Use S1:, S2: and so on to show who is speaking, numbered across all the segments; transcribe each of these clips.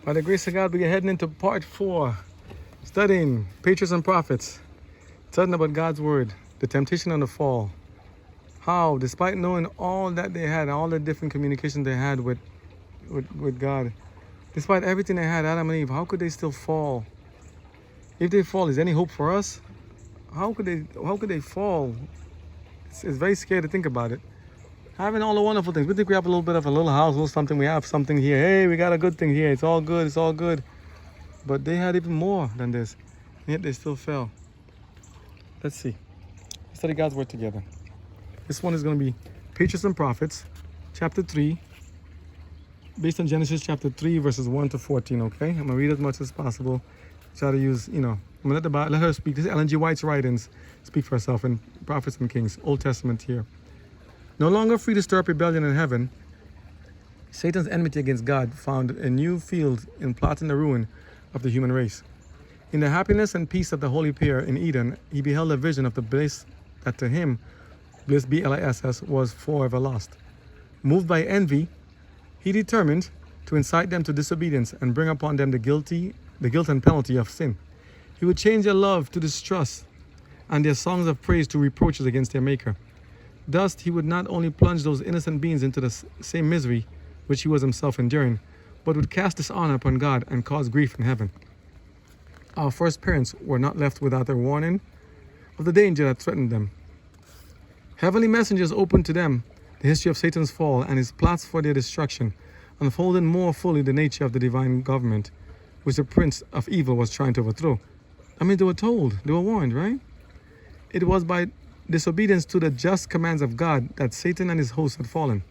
S1: By the grace of God, we are heading into part 4, studying Patriarchs and Prophets, studying about God's Word, the temptation and the fall. How, despite knowing all that they had, all the different communications they had with God, despite everything they had, Adam and Eve, how could they still fall? If they fall, is there any hope for us? How could they fall? It's very scary to think about it. Having all the wonderful things. We think we have a little bit of a little house, a little something. We have something here. Hey, we got a good thing here. It's all good. It's all good. But they had even more than this. And yet they still fell. Let's see. Let's study God's Word together. This one is going to be Patriarchs and Prophets, chapter 3, based on Genesis chapter 3, verses 1 to 14, okay? I'm going to read as much as possible. Try to use, I'm going to let her speak. This is Ellen G. White's writings. Speak for herself in Prophets and Kings, Old Testament here. No longer free to stir up rebellion in heaven, Satan's enmity against God found a new field in plotting the ruin of the human race. In the happiness and peace of the holy pair in Eden, he beheld a vision of the bliss that to him, bliss B-L-I-S-S, was forever lost. Moved by envy, he determined to incite them to disobedience and bring upon them the guilt and penalty of sin. He would change their love to distrust and their songs of praise to reproaches against their Maker. Thus, he would not only plunge those innocent beings into the same misery which he was himself enduring, but would cast dishonor upon God and cause grief in heaven. Our first parents were not left without a warning of the danger that threatened them. Heavenly messengers opened to them the history of Satan's fall and his plots for their destruction, unfolding more fully the nature of the divine government which the prince of evil was trying to overthrow. I mean, they were told, they were warned, right? It was by disobedience to the just commands of God that Satan and his hosts had fallen.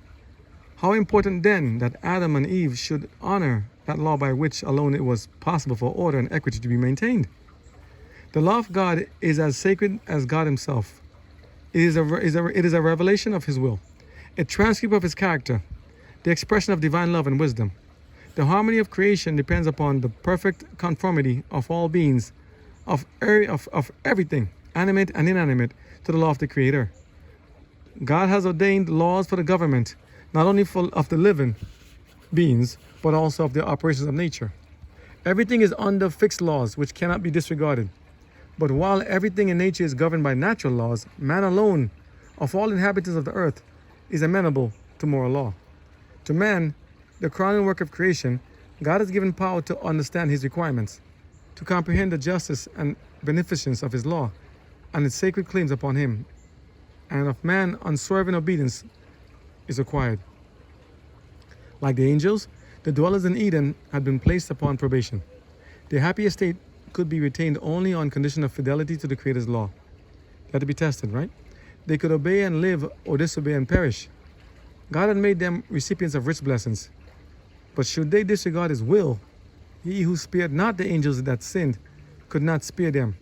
S1: How important then that Adam and Eve should honor that law by which alone it was possible for order and equity to be maintained. The law of God is as sacred as God himself. It is a revelation of his will, a transcript of his character, the expression of divine love and wisdom. The harmony of creation depends upon the perfect conformity of all beings, of everything, animate and inanimate, to the law of the Creator. God has ordained laws for the government, not only of the living beings, but also of the operations of nature. Everything is under fixed laws which cannot be disregarded. But while everything in nature is governed by natural laws, man alone, of all inhabitants of the earth, is amenable to moral law. To man, the crowning work of creation, God has given power to understand his requirements, to comprehend the justice and beneficence of his law, and its sacred claims upon him, and of man unswerving obedience is required. Like the angels, the dwellers in Eden had been placed upon probation. Their happy estate could be retained only on condition of fidelity to the Creator's law. They had to be tested, right? They could obey and live, or disobey and perish. God had made them recipients of rich blessings. But should they disregard his will, he who spared not the angels that sinned could not spare them.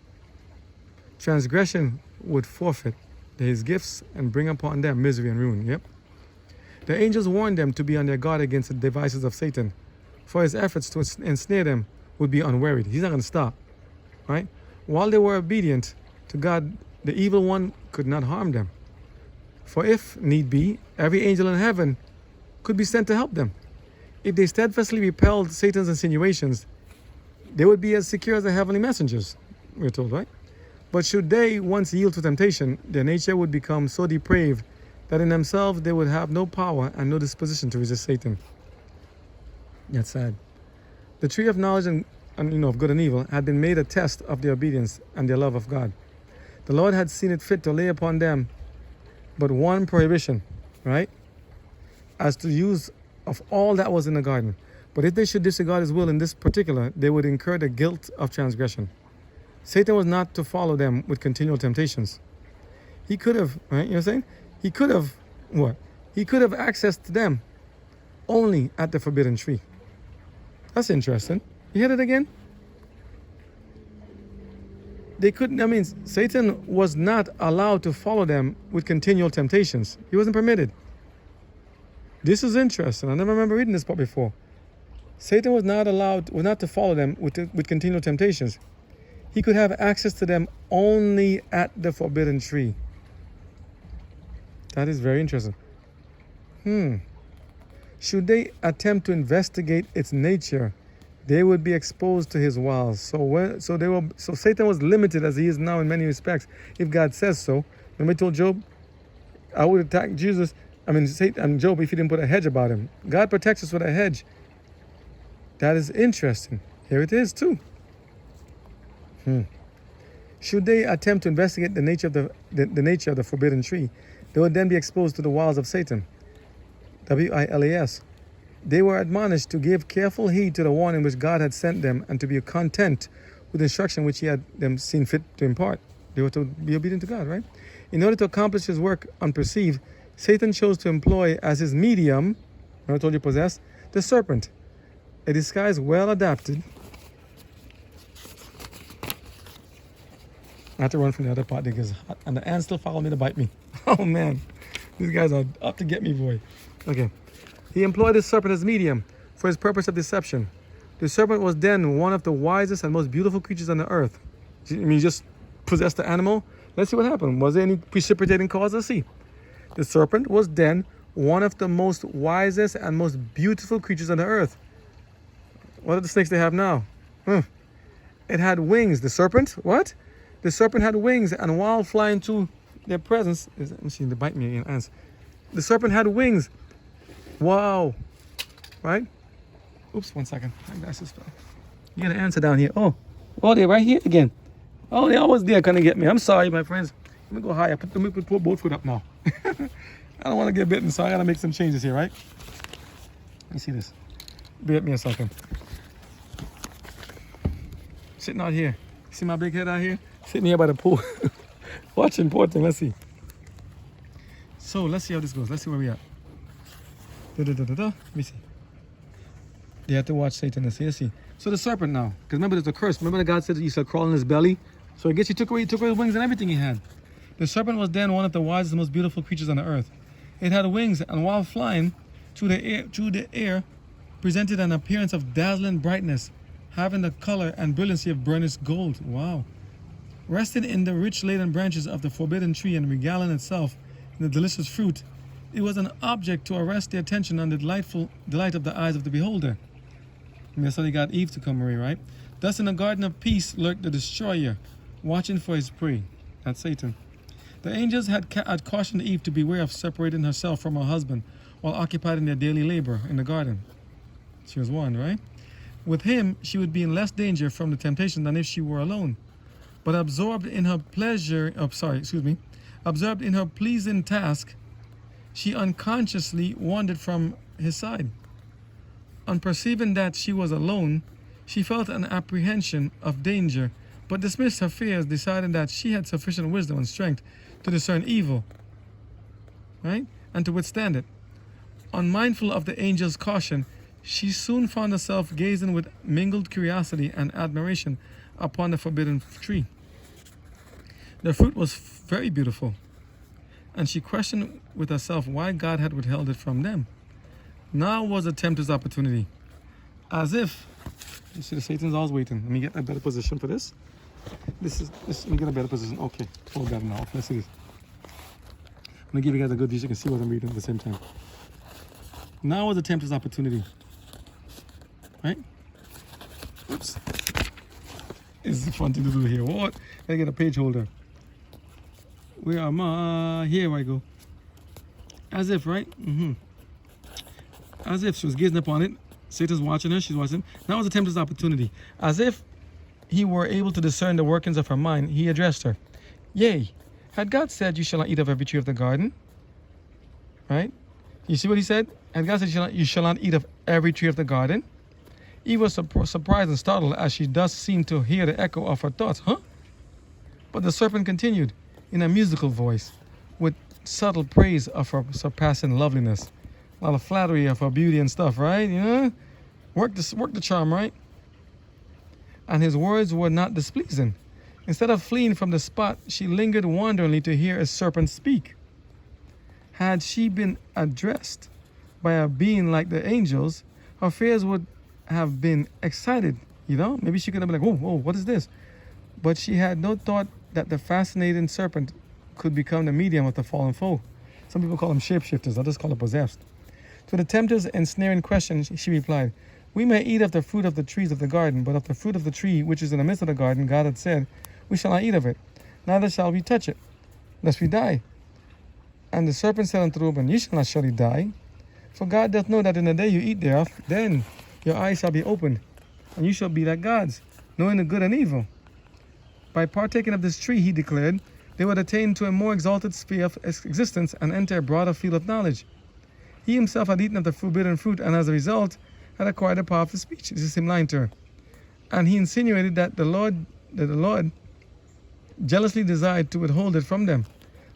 S1: Transgression would forfeit his gifts and bring upon them misery and ruin. Yep. The angels warned them to be on their guard against the devices of Satan, for his efforts to ensnare them would be unwearied. He's not going to stop, right? While they were obedient to God, the evil one could not harm them. For if need be, every angel in heaven could be sent to help them. If they steadfastly repelled Satan's insinuations, they would be as secure as the heavenly messengers, we're told, right? But should they once yield to temptation, their nature would become so depraved that in themselves they would have no power and no disposition to resist Satan. That's sad. The tree of knowledge and of good and evil had been made a test of their obedience and their love of God. The Lord had seen it fit to lay upon them but one prohibition, right? As to use of all that was in the garden. But if they should disregard his will in this particular, they would incur the guilt of transgression. Satan was not to follow them with continual temptations. He could have, right? You know what I'm saying? He could have, what? He could have access to them only at the forbidden tree. That's interesting. You hear it again? They couldn't, Satan was not allowed to follow them with continual temptations. He wasn't permitted. This is interesting. I never remember reading this part before. Satan was not to follow them with continual temptations. He could have access to them only at the forbidden tree. That is very interesting. Should they attempt to investigate its nature, they would be exposed to his wiles. So Satan was limited as he is now in many respects, if God says so. Remember he told Job, I would attack Satan and Job if he didn't put a hedge about him. God protects us with a hedge. That is interesting. Here it is too. Should they attempt to investigate the nature of the nature of the forbidden tree, they would then be exposed to the wiles of Satan. WILAS. They were admonished to give careful heed to the warning which God had sent them, and to be content with the instruction which he had them seen fit to impart. They were to be obedient to God, right? In order to accomplish his work unperceived, Satan chose to employ as his medium, I told you possessed, the serpent, a disguise well adapted. I have to run from the other part because and the ants still follow me to bite me. Oh man, these guys are up to get me, boy. Okay. He employed the serpent as medium for his purpose of deception. The serpent was then one of the wisest and most beautiful creatures on the earth. I mean, he just possessed the animal. Let's see what happened. Was there any precipitating cause? Let's see. The serpent was then one of the most wisest and most beautiful creatures on the earth. What are the snakes they have now? It had wings. The serpent, what? The serpent had wings, and while flying to their presence, let me see, they bite me again, ants. The serpent had wings. Wow. Right? Oops, 1 second. My glasses fell. You got an answer down here. Oh, they're right here again. Oh, they're always there, kind of get me. I'm sorry, my friends. Let me go higher. Let me put both foot up now. I don't want to get bitten, so I got to make some changes here, right? Let me see this. Bear with me a second. Sitting out here. See my big head out here? Sitting here by the pool. Watching poor thing. Let's see. So, let's see how this goes. Let's see where we at. Let me see. They have to watch Satan. Let's see. So the serpent now. Because remember, there's a curse. Remember that God said that you shall crawl in his belly? So I guess he took away his wings and everything he had. The serpent was then one of the wisest and most beautiful creatures on the earth. It had wings, and while flying through the air, presented an appearance of dazzling brightness, having the color and brilliancy of burnished gold. Wow. Resting in the rich laden branches of the forbidden tree and regaling itself in the delicious fruit, it was an object to arrest the attention and the delight of the eyes of the beholder. And that's how they got Eve to come away, right? Thus in the garden of peace lurked the destroyer, watching for his prey. That's Satan. The angels had cautioned Eve to beware of separating herself from her husband while occupied in their daily labor in the garden. She was warned, right? With him, she would be in less danger from the temptation than if she were alone. But absorbed in her pleasing task, she unconsciously wandered from his side. On perceiving that she was alone, she felt an apprehension of danger, but dismissed her fears, deciding that she had sufficient wisdom and strength to discern evil, right? And to withstand it. Unmindful of the angel's caution, she soon found herself gazing with mingled curiosity and admiration upon the forbidden tree. The fruit was very beautiful, and she questioned with herself why God had withheld it from them. Now was the tempter's opportunity. As if, you see, the Satan's always waiting. Let me get a better position for this. Let me get a better position. Okay, hold that now. Let's see this. I'm gonna give you guys a good view so you can see what I'm reading at the same time. Now was the tempter's opportunity. Right? Oops. This is a fun thing to do here. What? Gotta get a page holder. Where am I? Here I go. As if, right? As if she was gazing upon it. Satan's watching her. She's watching. Now was the tempter's opportunity. As if he were able to discern the workings of her mind, he addressed her. Yea, had God said, you shall not eat of every tree of the garden? Right? You see what he said? Had God said, you shall not eat of every tree of the garden? Eve was surprised and startled as she thus seemed to hear the echo of her thoughts. Huh? But the serpent continued in a musical voice with subtle praise of her surpassing loveliness. A lot of flattery of her beauty and stuff, right? You know? Work the charm, right? And his words were not displeasing. Instead of fleeing from the spot, she lingered wonderingly to hear a serpent speak. Had she been addressed by a being like the angels, her fears would have been excited, you know? Maybe she could have been like, whoa, what is this? But she had no thought that the fascinating serpent could become the medium of the fallen foe. Some people call them shapeshifters, others call it possessed. To the tempter's ensnaring question, she replied, We may eat of the fruit of the trees of the garden, but of the fruit of the tree which is in the midst of the garden, God had said, we shall not eat of it, neither shall we touch it, lest we die. And the serpent said unto the woman, ye shall not surely die, for God doth know that in the day you eat thereof, then your eyes shall be opened, and you shall be like gods, knowing the good and evil. By partaking of this tree, he declared, they would attain to a more exalted sphere of existence and enter a broader field of knowledge. He himself had eaten of the forbidden fruit, and as a result, had acquired a powerful speech. This is him lying to her. And he insinuated that the Lord jealously desired to withhold it from them,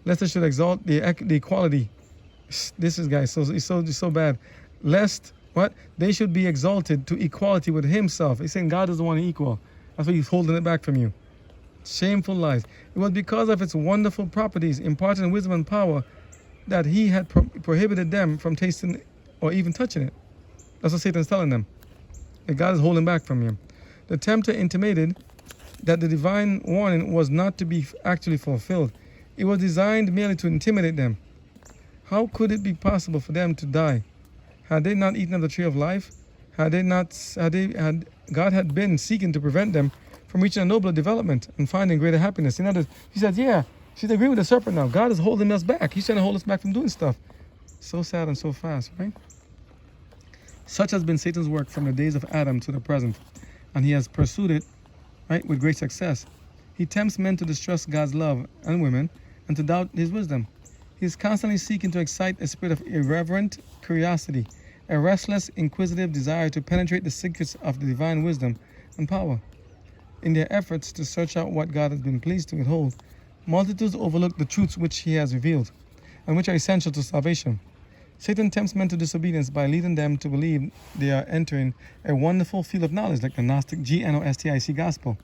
S1: lest they should exalt the equality. This is, guys, it's so bad. Lest what? They should be exalted to equality with himself. He's saying God doesn't want to equal. That's why he's holding it back from you. Shameful lies. It was because of its wonderful properties, imparted in wisdom and power, that he had prohibited them from tasting or even touching it. That's what Satan's telling them. That God is holding back from you. The tempter intimated that the divine warning was not to be actually fulfilled. It was designed merely to intimidate them. How could it be possible for them to die? Had they not eaten of the tree of life? God had been seeking to prevent them from reaching a nobler development and finding greater happiness. In other words, he said, yeah, she's agreeing with the serpent now. God is holding us back. He's trying to hold us back from doing stuff. So sad and so fast, right? Such has been Satan's work from the days of Adam to the present, and he has pursued it, right, with great success. He tempts men to distrust God's love and women and to doubt his wisdom. He is constantly seeking to excite a spirit of irreverent curiosity, a restless, inquisitive desire to penetrate the secrets of the divine wisdom and power. In their efforts to search out what God has been pleased to withhold, multitudes overlook the truths which he has revealed and which are essential to salvation. Satan tempts men to disobedience by leading them to believe they are entering a wonderful field of knowledge, like the Gnostic GNOSTIC gospel,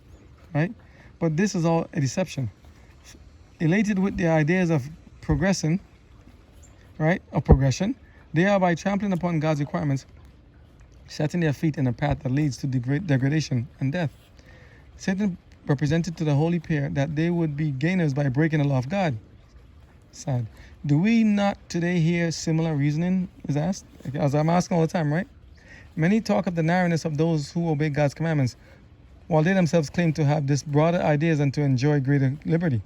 S1: right? But this is all a deception. Elated with their ideas of progression, right, of progression, they are, by trampling upon God's requirements, setting their feet in a path that leads to degradation and death. Satan represented to the holy pair that they would be gainers by breaking the law of God. Sad. Do we not today hear similar reasoning, is asked? As I'm asking all the time, right? Many talk of the narrowness of those who obey God's commandments, while they themselves claim to have this broader ideas and to enjoy greater liberty.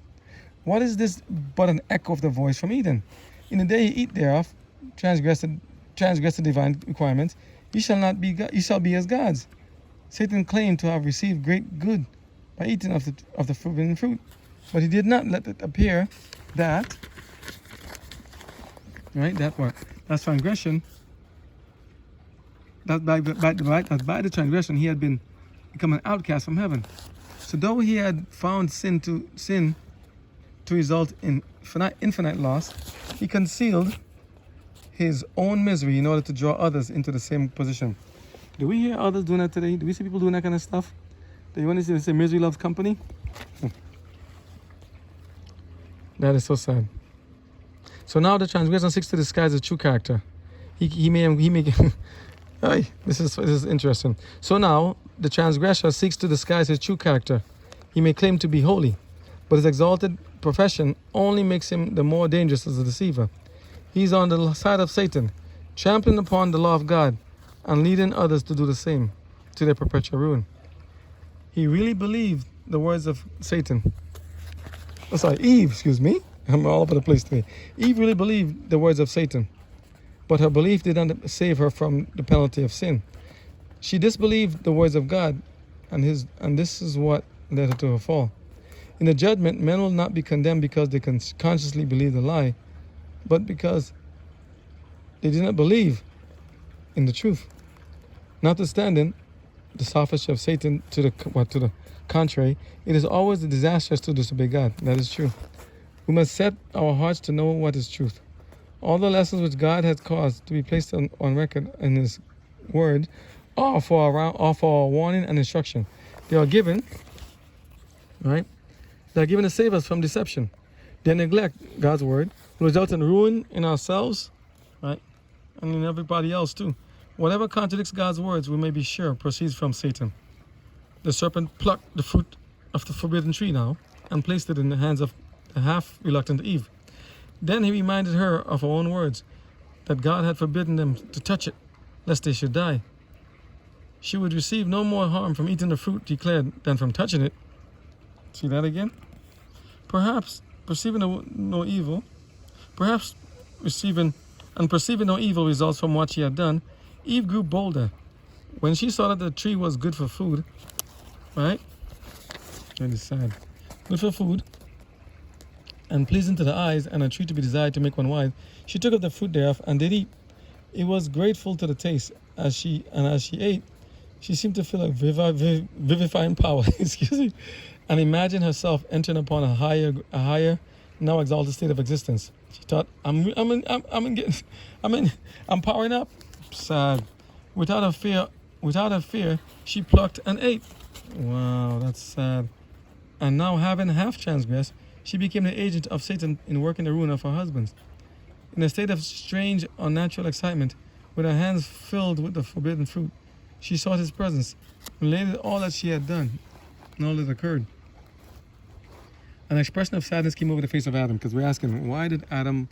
S1: What is this but an echo of the voice from Eden? In the day you eat thereof, transgress the divine requirements, you shall be as gods. Satan claimed to have received great good by eating of the forbidden fruit, but he did not let it appear that, right, that's transgression, that by the transgression he had become an outcast from heaven. So though he had found sin to result in infinite loss, he concealed his own misery in order to draw others into the same position. Do we hear others doing that today? Do we see people doing that kind of stuff? Do you want to say misery loves company? That is so sad. So now the transgressor seeks to disguise his true character. He may this is interesting. So now the transgressor seeks to disguise his true character. He may claim to be holy, but his exalted profession only makes him the more dangerous as a deceiver. He's on the side of Satan, trampling upon the law of God and leading others to do the same, to their perpetual ruin. He really believed the words of Satan. Oh, sorry, Eve, excuse me. I'm all over the place today. Eve really believed the words of Satan, but her belief did not save her from the penalty of sin. She disbelieved the words of God, and this is what led her to her fall. In the judgment, men will not be condemned because they consciously believe the lie, but because they did not believe in the truth. Notwithstanding the sophistry of Satan to the contrary, it is always disastrous to disobey God. That is true. We must set our hearts to know what is truth. All the lessons which God has caused to be placed on record in His Word are for our warning and instruction. They are given, right? They are given to save us from deception. Their neglect, God's Word, will result in ruin in ourselves, right, and in everybody else too. Whatever contradicts God's words, we may be sure, proceeds from Satan. The serpent plucked the fruit of the forbidden tree now and placed it in the hands of the half-reluctant Eve. Then he reminded her of her own words, that God had forbidden them to touch it, lest they should die. she would receive no more harm from eating the fruit declared than from touching it. See that again? Perhaps perceiving no evil, perhaps perceiving no evil results from what she had done, Eve grew bolder. When she saw that the tree was good for food, right? That is sad. Good for food, and pleasing to the eyes, and a tree to be desired to make one wise, she took of the fruit thereof and did eat. It was grateful to the taste. As she ate, she seemed to feel a vivifying power. Excuse me, and imagine herself entering upon a higher, now exalted state of existence. She thought, I'm powering up. Sad. Without a fear, she plucked and ate. Wow, that's sad. And now, having half transgressed, she became the agent of Satan in working the ruin of her husband. In a state of strange, unnatural excitement, with her hands filled with the forbidden fruit, she sought his presence, related all that she had done, and all that occurred. An expression of sadness came over the face of Adam, because we're asking, why did Adam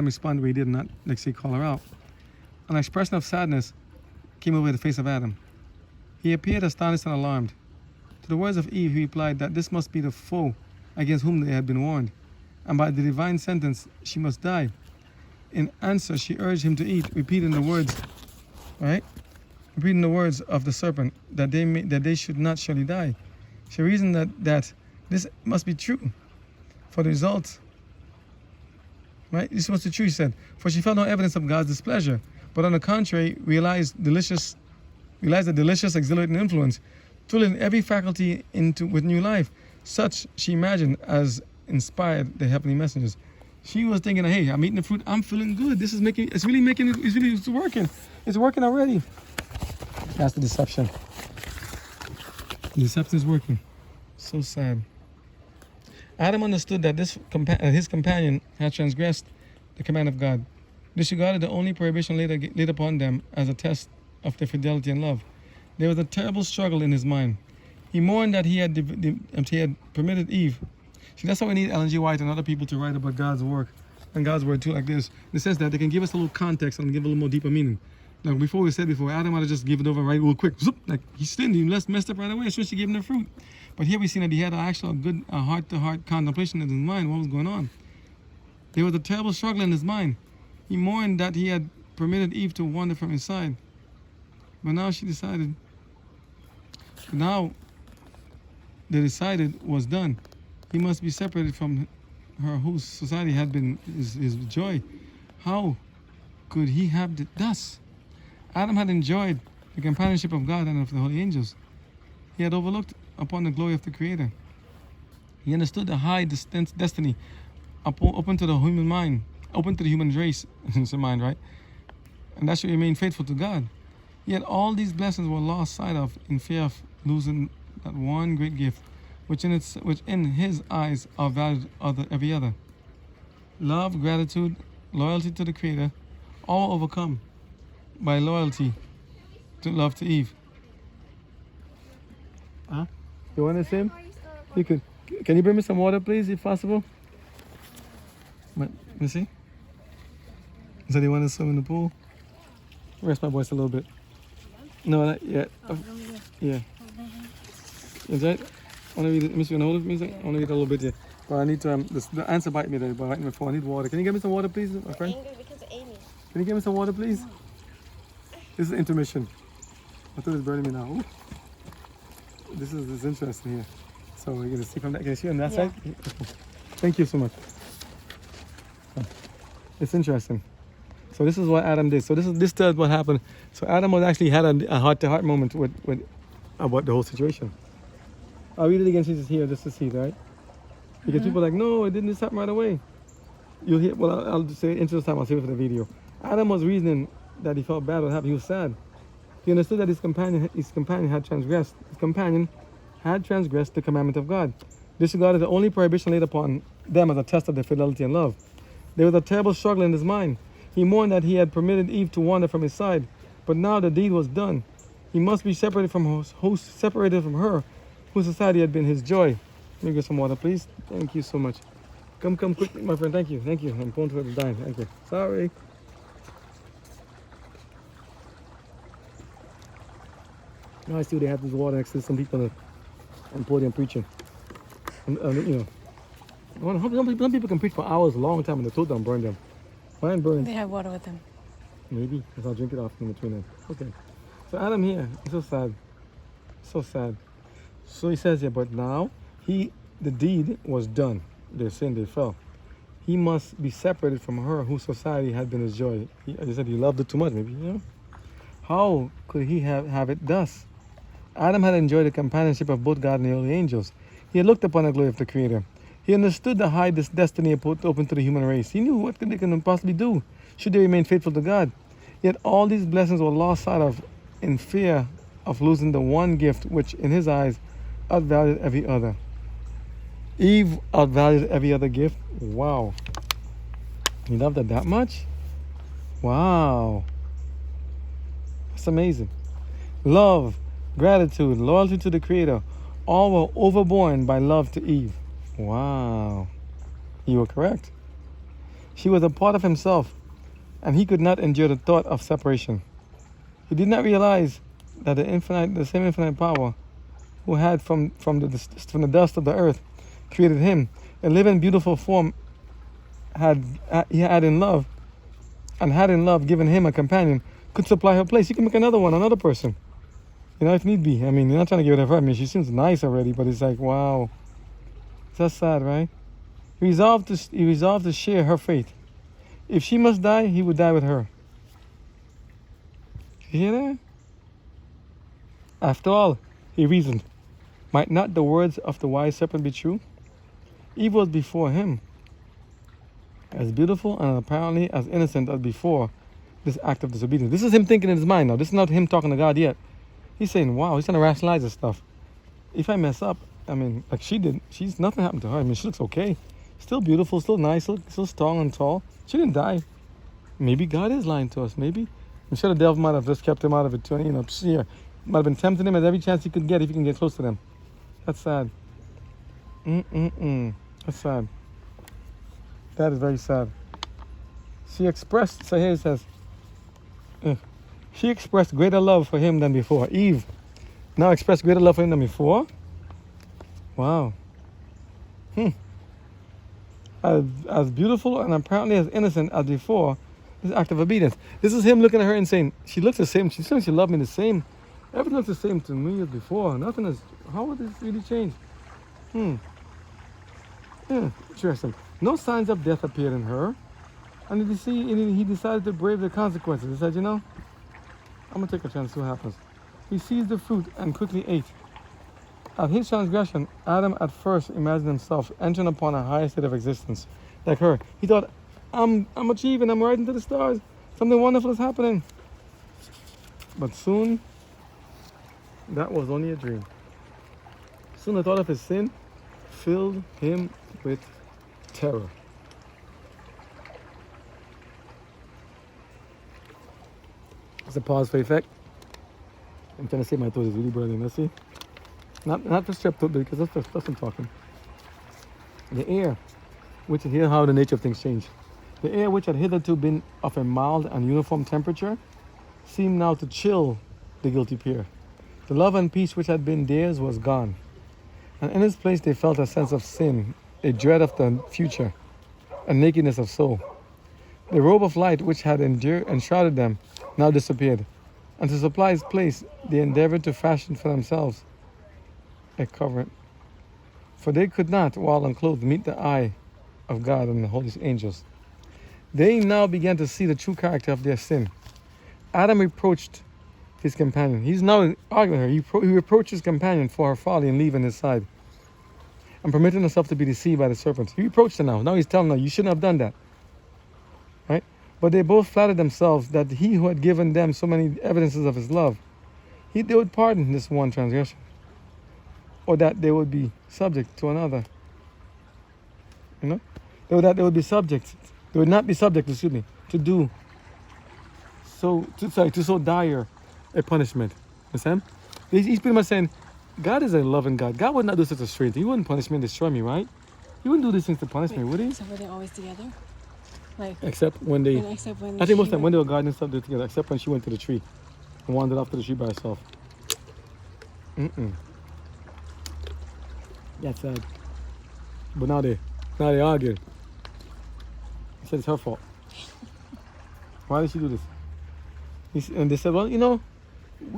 S1: respond the way he did, not, like, say, call her out? An expression of sadness came over the face of Adam. He appeared astonished and alarmed. To the words of Eve, he replied that this must be the foe against whom they had been warned, and by the divine sentence she must die. In answer, she urged him to eat, repeating the words of the serpent, that they should not surely die. She reasoned that this must be true, for the result, right? This must be true, she said, for she found no evidence of God's displeasure, but on the contrary, realized the delicious, exhilarating influence, thrilling every faculty with new life. Such, she imagined, as inspired the heavenly messengers. She was thinking, hey, I'm eating the fruit, I'm feeling good. It's working. It's working already. That's the deception. The deception is working. So sad. Adam understood that his companion had transgressed the command of God, disregarded the only prohibition laid upon them as a test of their fidelity and love. There was a terrible struggle in his mind. He mourned that he had permitted Eve. See, that's why we need Ellen G. White and other people to write about God's work and God's word too, like this, in the sense that they can give us a little context and give a little more deeper meaning. Like we said before, Adam might have just given it over right real quick. Zoop, like he sinned, he messed up right away as soon as she gave him the fruit. But here we see that he had a good heart-to-heart contemplation in his mind, what was going on. There was a terrible struggle in his mind. He mourned that he had permitted Eve to wander from his side. But now she decided, the decided was done. He must be separated from her whose society had been his joy. How could he have thus? Adam had enjoyed the companionship of God and of the holy angels. He had overlooked upon the glory of the Creator. He understood the high destiny open to the human mind, open to the human race, it's a mind, right? And that should remain faithful to God. Yet all these blessings were lost sight of in fear of losing that one great gift, which in his eyes are valued every other. Love, gratitude, loyalty to the Creator, all overcome by loyalty to love to Eve. Huh? You want the same? You could. Can you bring me some water, please, if possible? Let me see. So they want to swim in the pool? Rest my voice a little bit. No, not yet. Yeah. Is that? I want to read it. Miss, you want to hold it for me a second? I want to read a little bit here. But I need to, the answer bite me there, but right before I need water. Can you get me some water, please, my friend?
S2: I'm angry because of Amy.
S1: Can you get me some water, please? This is intermission. I thought it's burning me now. Ooh. This is interesting here. So we're gonna see from that. Can you see on that side? Thank you so much. It's interesting. So this is what Adam did. So this tells what happened. So Adam actually had a heart-to-heart moment with about the whole situation. I'll read it again since it's here just to see, right? Because people are like, no, it didn't happen right away. You'll hear. Well, I'll just say into this time. I'll save it for the video. Adam was reasoning that he felt bad what happened. He was sad. He understood that his companion had transgressed. His companion had transgressed the commandment of God. Disregarded the only prohibition laid upon them as a test of their fidelity and love. There was a terrible struggle in his mind. He mourned that he had permitted Eve to wander from his side, but now the deed was done. He must be separated from her, whose society had been his joy. Let me get some water, please. Thank you so much. Come quickly, my friend. Thank you. I'm going to the dime. Thank you. Sorry. Now I see they have this water next to some people on podium preaching. You know, some people can preach for hours, a long time, and the toad don't burn them. Mine burns.
S2: They have water with them.
S1: Maybe, because I'll drink it off in between them. Okay. So Adam here, he's so sad. So sad. So he says here, but now the deed was done. They sinned, they fell. He must be separated from her whose society had been his joy. He said he loved it too much, maybe, you know? How could he have it thus? Adam had enjoyed the companionship of both God and the early angels. He had looked upon the glory of the Creator. He understood the high destiny open to the human race. He knew what they can possibly do should they remain faithful to God. Yet all these blessings were lost sight of in fear of losing the one gift which, in his eyes, outvalued every other. Eve outvalued every other gift. Wow. He loved her that much? Wow. That's amazing. Love, gratitude, loyalty to the Creator, all were overborne by love to Eve. Wow. You were correct. She was a part of himself, and he could not endure the thought of separation. He did not realize that the same infinite power who had from the dust of the earth created him, a living, beautiful form, had in love given him a companion, could supply her place. You can make another person, you know, if need be. I mean, you're not trying to get rid of her. I mean, she seems nice already, but it's like, wow, that's sad, right? He resolved to share her fate. If she must die, he would die with her. You hear that? After all, he reasoned, might not the words of the wise serpent be true? Eve was before him, as beautiful and apparently as innocent as before this act of disobedience. This is him thinking in his mind now. This is not him talking to God yet. He's saying, wow, he's trying to rationalize this stuff. If I mess up, I mean, like she did, nothing happened to her. I mean, she looks okay. Still beautiful, still nice, still strong and tall. She didn't die. Maybe God is lying to us, maybe. I'm sure the devil might have just kept him out of it, you know, might have been tempting him at every chance he could get if he can get close to them. That's sad. That's sad. That is very sad. So here it says, she expressed greater love for him than before. Eve now expressed greater love for him than before? Wow. As beautiful and apparently as innocent as before, this act of obedience. This is him looking at her and saying, she looks the same. She says she loved me the same. Everything looks the same to me as before. Nothing is, how would this really change? Interesting. No signs of death appeared in her. And he decided to brave the consequences. He said, you know, I'm going to take a chance to see what happens. He seized the fruit and quickly ate. At his transgression, Adam at first imagined himself entering upon a higher state of existence. Like her. He thought, I'm achieving, I'm rising to the stars. Something wonderful is happening. But soon, that was only a dream. Soon the thought of his sin filled him with terror. It's a pause for effect. I'm trying to say my throat is really burning. Let's see. Not for strep throat, because that's I'm talking. The air, which hear how the nature of things change. The air, which had hitherto been of a mild and uniform temperature, seemed now to chill the guilty pair. The love and peace which had been theirs was gone, and in its place they felt a sense of sin, a dread of the future, a nakedness of soul. The robe of light which had enshrouded them now disappeared, and to supply its place they endeavored to fashion for themselves a covering. For they could not, while unclothed, meet the eye of God and the holy angels. They now began to see the true character of their sin. Adam reproached his companion. He's now arguing with her. He reproached his companion for her folly in leaving his side and permitting herself to be deceived by the serpent. He reproached her now. Now he's telling her, you shouldn't have done that. Right? But they both flattered themselves that he who had given them so many evidences of his love, they would pardon this one transgression, or that they would be subject to another. You know? They would not be subject, to do so dire a punishment. Understand? He's pretty much saying, God is a loving God. God would not do such a strange thing. He wouldn't punish me and destroy me, right? He wouldn't do these things to punish me, would he?
S2: So were they always together?
S1: Except when I think most of the time when they were gardening stuff, they were together, except when she went to the tree and wandered off to the tree by herself. Mm-mm. That's sad. But now they arguing. He said it's her fault. Why did she do this? And they said, well, you know,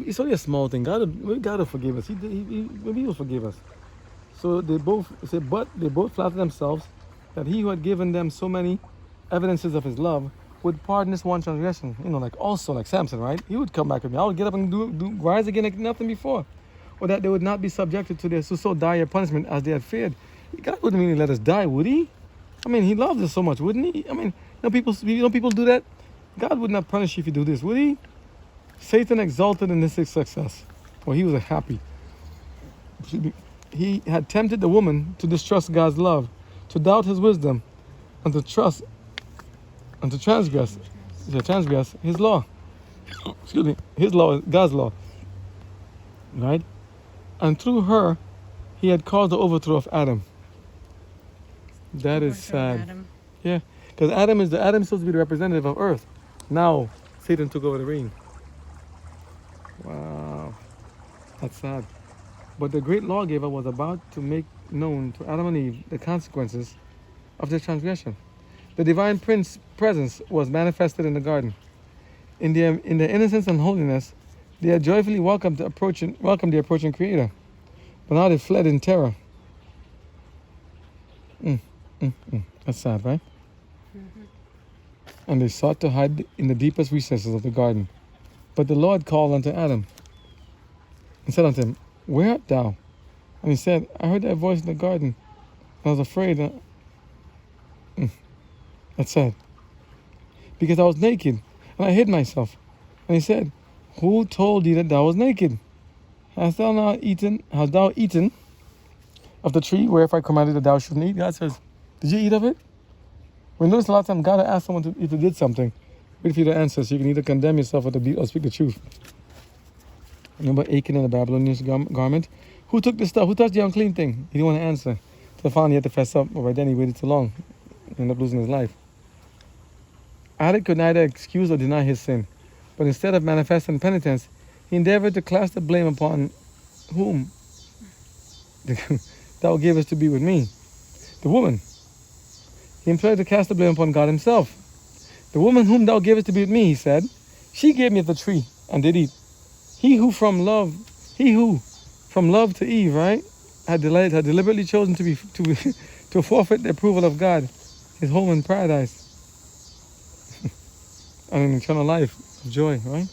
S1: it's only a small thing. God will forgive us. Maybe He will forgive us. So they both said, but they both flattered themselves that He who had given them so many evidences of His love would pardon this one transgression. You know, like also like Samson, right? He would come back with me. I would get up and rise again like nothing before. Or that they would not be subjected to their so dire punishment as they had feared. God wouldn't really let us die, would He? I mean, He loves us so much, wouldn't He? I mean, people do that. God would not punish you if you do this, would He? Satan exulted in this success. Well, he was happy. He had tempted the woman to distrust God's love, to doubt His wisdom, and to transgress His law. Excuse me, His law, God's law. Right? And through her, He had caused the overthrow of Adam. That is sad.
S2: Adam.
S1: Yeah, because Adam is supposed to be the representative of earth. Now Satan took over the reign. Wow, that's sad. But the great lawgiver was about to make known to Adam and Eve the consequences of their transgression. The divine presence was manifested in the garden. In their innocence and holiness, they had joyfully welcomed the approaching Creator. But now they fled in terror. That's sad, right? Mm-hmm. And they sought to hide in the deepest recesses of the garden. But the Lord called unto Adam and said unto him, Where art thou? And he said, I heard thy voice in the garden, and I was afraid. That's sad. Because I was naked, and I hid myself. And he said, Who told thee that thou was naked? Hast thou eaten of the tree whereof I commanded that thou shouldn't eat? God says, Did you eat of it? We notice a lot of times God will ask someone if they did something. Wait for you to answer, so you can either condemn yourself or speak the truth. Remember Achan in the Babylonian garment? Who took the stuff? Who touched the unclean thing? He didn't want to answer. So finally he had to fess up. But by then he waited too long. He ended up losing his life. Adam could neither excuse or deny his sin. But instead of manifesting penitence, he endeavored to cast the blame upon whom? Thou gavest to be with me. The woman. He employed to cast the blame upon God Himself. The woman whom thou gavest to be with me, he said, she gave me of the tree and did eat. He who from love to Eve, right, had deliberately chosen to forfeit the approval of God, His home in paradise, and an eternal life of joy, right?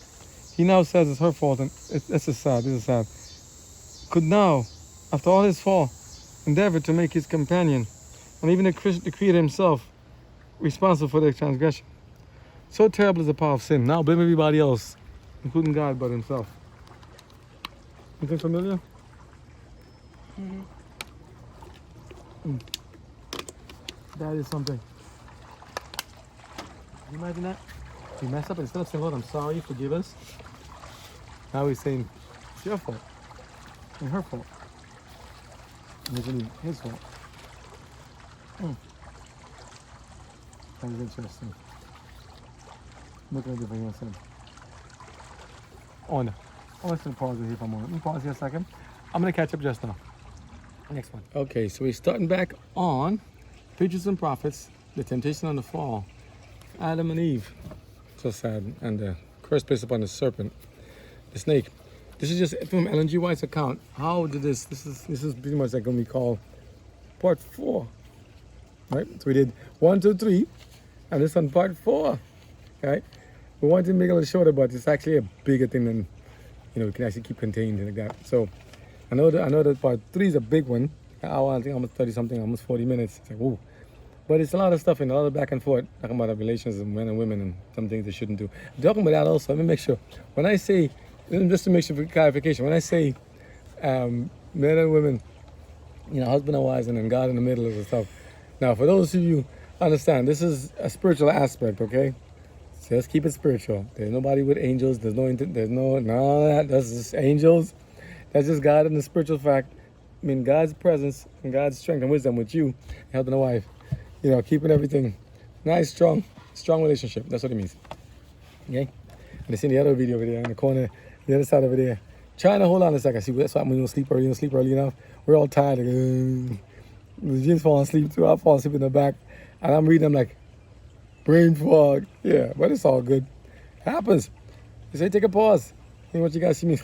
S1: He now says it's her fault, and this is sad. Could now, after all his fall, endeavor to make his companion, and even the Creator Himself, responsible for their transgression. So terrible is the power of sin. Now blame everybody else, including God, but himself. Anything familiar? Mm-hmm. That is something. Can you imagine that? He messed up and instead of saying, Lord, I'm sorry, forgive us. Now he's saying, it's your fault. And her fault. And it's really his fault. That is interesting. Look at the video said. Oh no. Oh, let's pause it here for a moment. Let me pause here a second. I'm going to catch up just now. Next one. Okay, so we're starting back on Patriarchs and Prophets, the temptation and the fall. Adam and Eve. So sad. And the curse placed upon the serpent, the snake. This is just from Ellen G. White's account. How did this is pretty much like when we call part 4. Right? So we did 1, 2, 3. And this one part 4. Right? We wanted to make it a little shorter, but it's actually a bigger thing than, we can actually keep contained like that. So I know that part 3 is a big one. An hour, I think almost 30 something, almost 40 minutes. It's like, ooh. But it's a lot of stuff and a lot of back and forth, talking about the relations of men and women and some things they shouldn't do. Talking about that also, let me make sure. When I say, just to make sure for clarification, when I say men and women, husband and wives and then God in the middle of the stuff. Now, for those of you understand, this is a spiritual aspect, okay? So let's keep it spiritual. There's nobody with angels. There's none of that. That's just angels. That's just God and the spiritual fact. I mean, God's presence and God's strength and wisdom with you, helping the wife. Keeping everything nice, strong relationship. That's what it means. Okay? And it's in the other video over there in the corner, the other side over there. trying to hold on a second. See, that's why when you don't sleep early enough, we're all tired. Like, the Jim's falling asleep too. I fall asleep in the back. And I'm reading, I'm like, brain fog. Yeah, but it's all good. Happens. You say, take a pause. You know what you guys see me?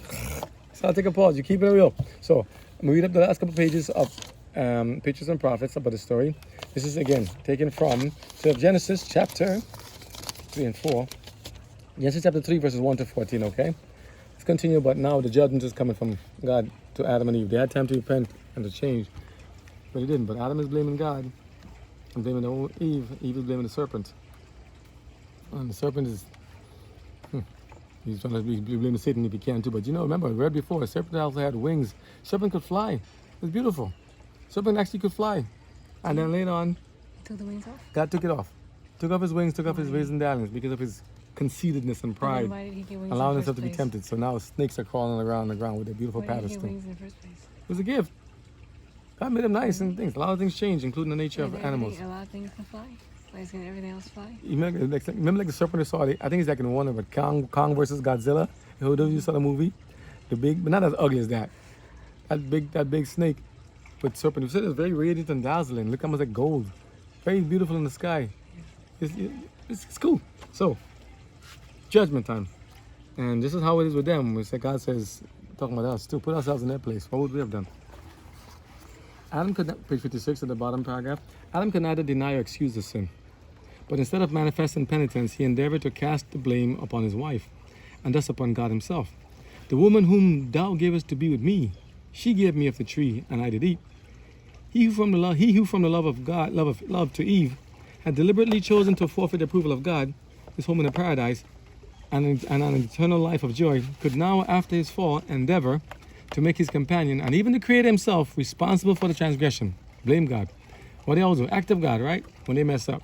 S1: So I'll take a pause. You keep it real. So I'm going to read up the last couple pages of Patriarchs and Prophets about the story. This is, again, taken from Genesis chapter 3 and 4. Genesis chapter 3, verses 1 to 14, okay? Let's continue, but now the judgment is coming from God to Adam and Eve. They had time to repent and to change, but he didn't. But Adam is blaming God and blaming Eve. Eve is blaming the serpent. And the serpent is, he's trying to blame Satan if he can too. But you know, remember, I read before, a serpent also had wings. Serpent could fly. It was beautiful. Serpent actually could fly. And then later on,
S2: took the wings off?
S1: God took it off. Took off his wings, took off his raising dalliance because of his conceitedness and pride,
S2: why did he get wings
S1: allowing
S2: in the
S1: himself to be
S2: first
S1: tempted. So now snakes are crawling around on the ground with their beautiful
S2: place? Why did he
S1: paddles
S2: get
S1: too.
S2: wings in the first place?
S1: It was a gift. God made them nice and things. A lot of things change, including the nature of animals.
S2: A lot of things can fly. Why is everything else fly?
S1: You remember like the serpent you saw? I think it's like in one of it, Kong versus Godzilla. You saw the movie? The big, but not as ugly as that. That big snake with serpent. You said it was very radiant and dazzling. Look how much like gold. Very beautiful in the sky. It's cool. So, judgment time. And this is how it is with them. It's like God says, talking about us too, put ourselves in their place. What would we have done? Adam could not, page 56 at the bottom paragraph, Adam could neither deny or excuse the sin. But instead of manifesting penitence, he endeavored to cast the blame upon his wife, and thus upon God himself. The woman whom thou gavest to be with me, she gave me of the tree, and I did eat. He who from the love to Eve, had deliberately chosen to forfeit the approval of God, his home in the paradise, and an eternal life of joy, could now, after his fall, endeavor to make his companion, and even the Creator himself, responsible for the transgression. Blame God. What they all do, act of God, right? When they mess up.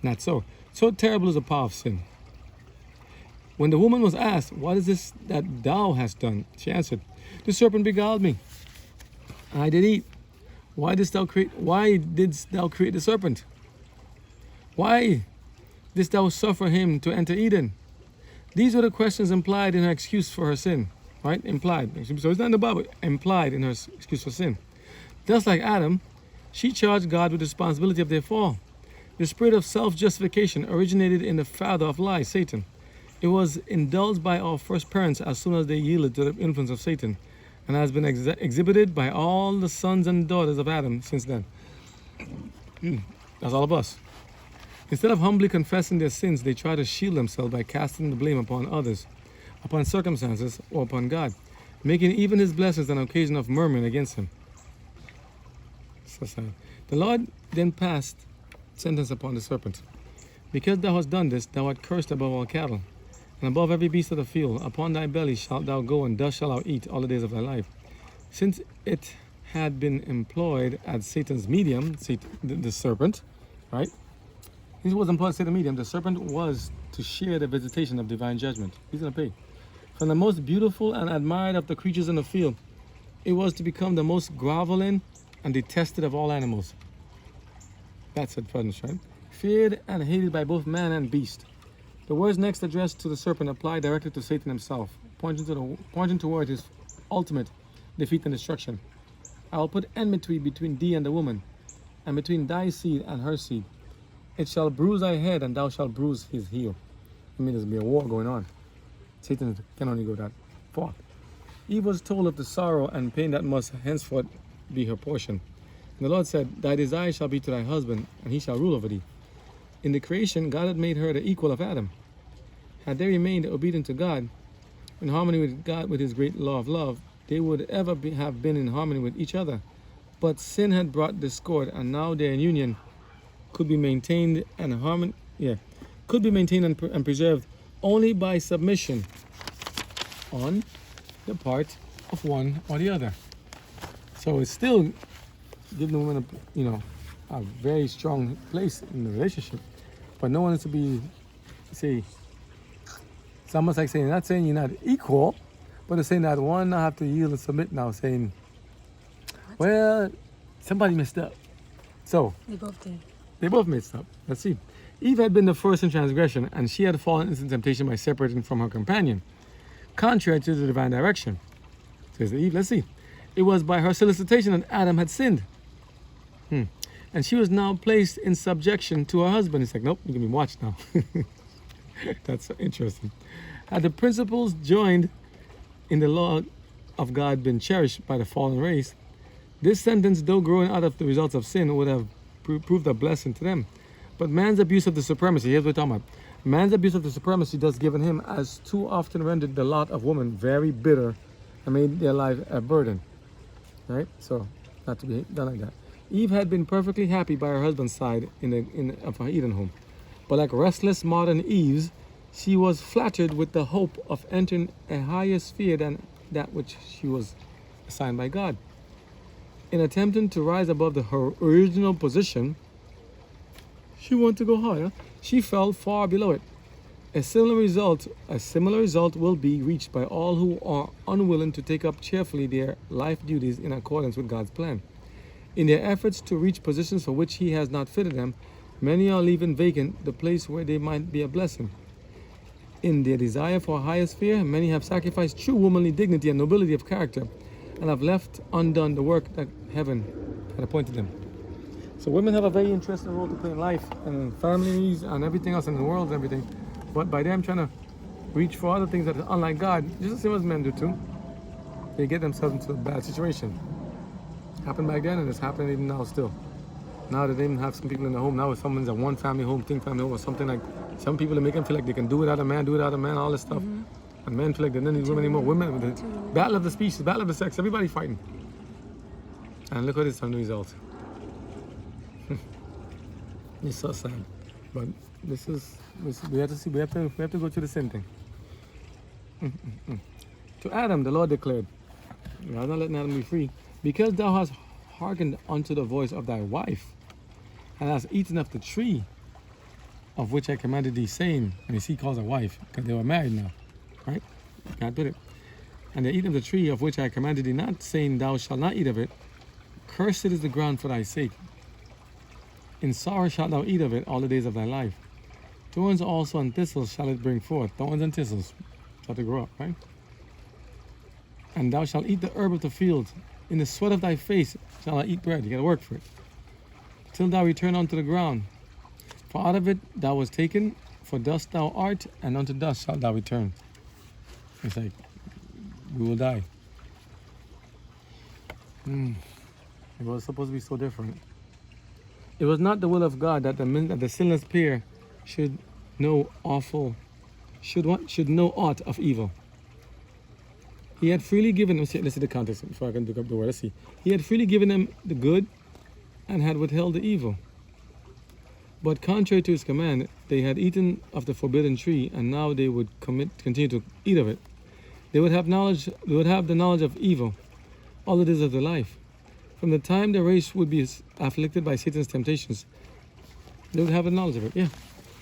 S1: Not so. So terrible is the power of sin. When the woman was asked, what is this that thou hast done? She answered, the serpent beguiled me. I did eat. Why didst thou create the serpent? Why didst thou suffer him to enter Eden? These were the questions implied in her excuse for her sin. Right? Implied. So it's not in the Bible. Implied in her excuse for sin. Just like Adam, she charged God with the responsibility of their fall. The spirit of self-justification originated in the father of lies, Satan. It was indulged by our first parents as soon as they yielded to the influence of Satan, and has been exhibited by all the sons and daughters of Adam since then. That's all of us. Instead of humbly confessing their sins, they try to shield themselves by casting the blame upon others, upon circumstances, or upon God, making even his blessings an occasion of murmuring against him. So sad. The Lord then passed sentence upon the serpent. Because thou hast done this, thou art cursed above all cattle, and above every beast of the field. Upon thy belly shalt thou go, and thus shalt thou eat all the days of thy life. Since it had been employed as Satan's medium, the serpent, right? He was employed as Satan's medium. The serpent was to share the visitation of divine judgment. He's going to pay. From the most beautiful and admired of the creatures in the field, it was to become the most groveling and detested of all animals. That's it, right? Feared and hated by both man and beast. The words next addressed to the serpent apply directly to Satan himself, pointing toward his ultimate defeat and destruction. I will put enmity between thee and the woman, and between thy seed and her seed. It shall bruise thy head, and thou shalt bruise his heel. I mean, there's going to be a war going on. Satan can only go that far. Eve was told of the sorrow and pain that must henceforth be her portion. And the Lord said, thy desire shall be to thy husband, and he shall rule over thee. In the creation, God had made her the equal of Adam. Had they remained obedient to God, in harmony with God, with his great law of love, they would have been in harmony with each other. But sin had brought discord, and now their union could be maintained and and preserved only by submission on the part of one or the other. So it's still giving the woman a very strong place in the relationship, but no one is to be, say, it's almost like saying, not saying you're not equal, but it's saying that one now have to yield and submit now, saying, well, somebody messed up. So
S2: They both did.
S1: They both messed up. Let's see. Eve had been the first in transgression, and she had fallen into temptation by separating from her companion, contrary to the divine direction. Says Eve, let's see. It was by her solicitation that Adam had sinned. And she was now placed in subjection to her husband. It's like, nope, you can be watched now. That's so interesting. Had the principles joined in the law of God been cherished by the fallen race, this sentence, though growing out of the results of sin, would have proved a blessing to them. But man's abuse of the supremacy, here's what we're talking about. Man's abuse of the supremacy thus given him as too often rendered the lot of woman very bitter and made their life a burden. Right? So, not to be done like that. Eve had been perfectly happy by her husband's side of her Eden home. But like restless modern Eves, she was flattered with the hope of entering a higher sphere than that which she was assigned by God. In attempting to rise above her original position, she wanted to go higher. She fell far below it. A similar result will be reached by all who are unwilling to take up cheerfully their life duties in accordance with God's plan. In their efforts to reach positions for which He has not fitted them, many are leaving vacant the place where they might be a blessing. In their desire for a higher sphere, many have sacrificed true womanly dignity and nobility of character and have left undone the work that heaven had appointed them. So women have a very interesting role to play in life and families and everything else in the world and everything. But by them trying to reach for other things that are unlike God, just the same as men do too, they get themselves into a bad situation. Happened back then and it's happening even now still. Now that they even have some people in the home, now if someone's a one family home, thing family home or something, like some people make them feel like they can do without a man, all this stuff. And men feel like they don't need women anymore. Women, the battle of the species, battle of the sex, everybody fighting. And look what it's on the result. It's so sad. But we have to see, we have to go through the same thing. To Adam, the Lord declared, God not letting Adam be free, because thou hast hearkened unto the voice of thy wife, and hast eaten of the tree of which I commanded thee, saying, and he calls her wife, because they were married now, right? God did it. And they eat of the tree of which I commanded thee not, saying, thou shalt not eat of it. Cursed is the ground for thy sake. In sorrow shalt thou eat of it all the days of thy life. Thorns also and thistles shall it bring forth. Thorns and thistles shall to grow up, right? And thou shalt eat the herb of the field. In the sweat of thy face shall I eat bread. You gotta work for it. Till thou return unto the ground. For out of it thou was taken, for dust thou art, and unto dust shalt thou return. It's like, we will die. It was supposed to be so different. It was not the will of God that the sinless pair should know aught of evil. He had freely given them, let's see the context before I can look up the word. Let's see. He had freely given them the good and had withheld the evil. But contrary to his command, they had eaten of the forbidden tree, and now they would continue to eat of it. They would have the knowledge of evil all the days of their life. From the time the race would be afflicted by Satan's temptations, they would have the knowledge of it. Yeah. You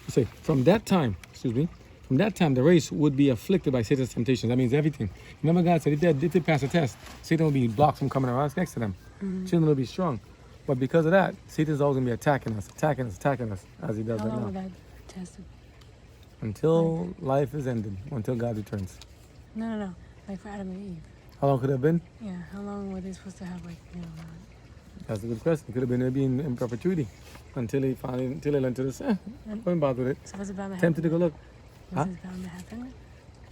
S1: say, from that time the race would be afflicted by Satan's temptations. That means everything. Remember God said if they pass a test, Satan will be blocked from coming around next to them. Children will be strong. But because of that, Satan's always going to be attacking us, as he does
S2: How
S1: right
S2: long would
S1: now.
S2: that test be?
S1: Until life is ended, until God returns.
S2: No. Like for Adam and Eve.
S1: How long could it have been?
S2: Yeah, how long were they supposed to have,
S1: That's a good question. It could have been maybe in perpetuity until they learned to this. Going bad with it.
S2: So was it bound to happen?
S1: Tempted to go look.
S2: Was it bound to happen?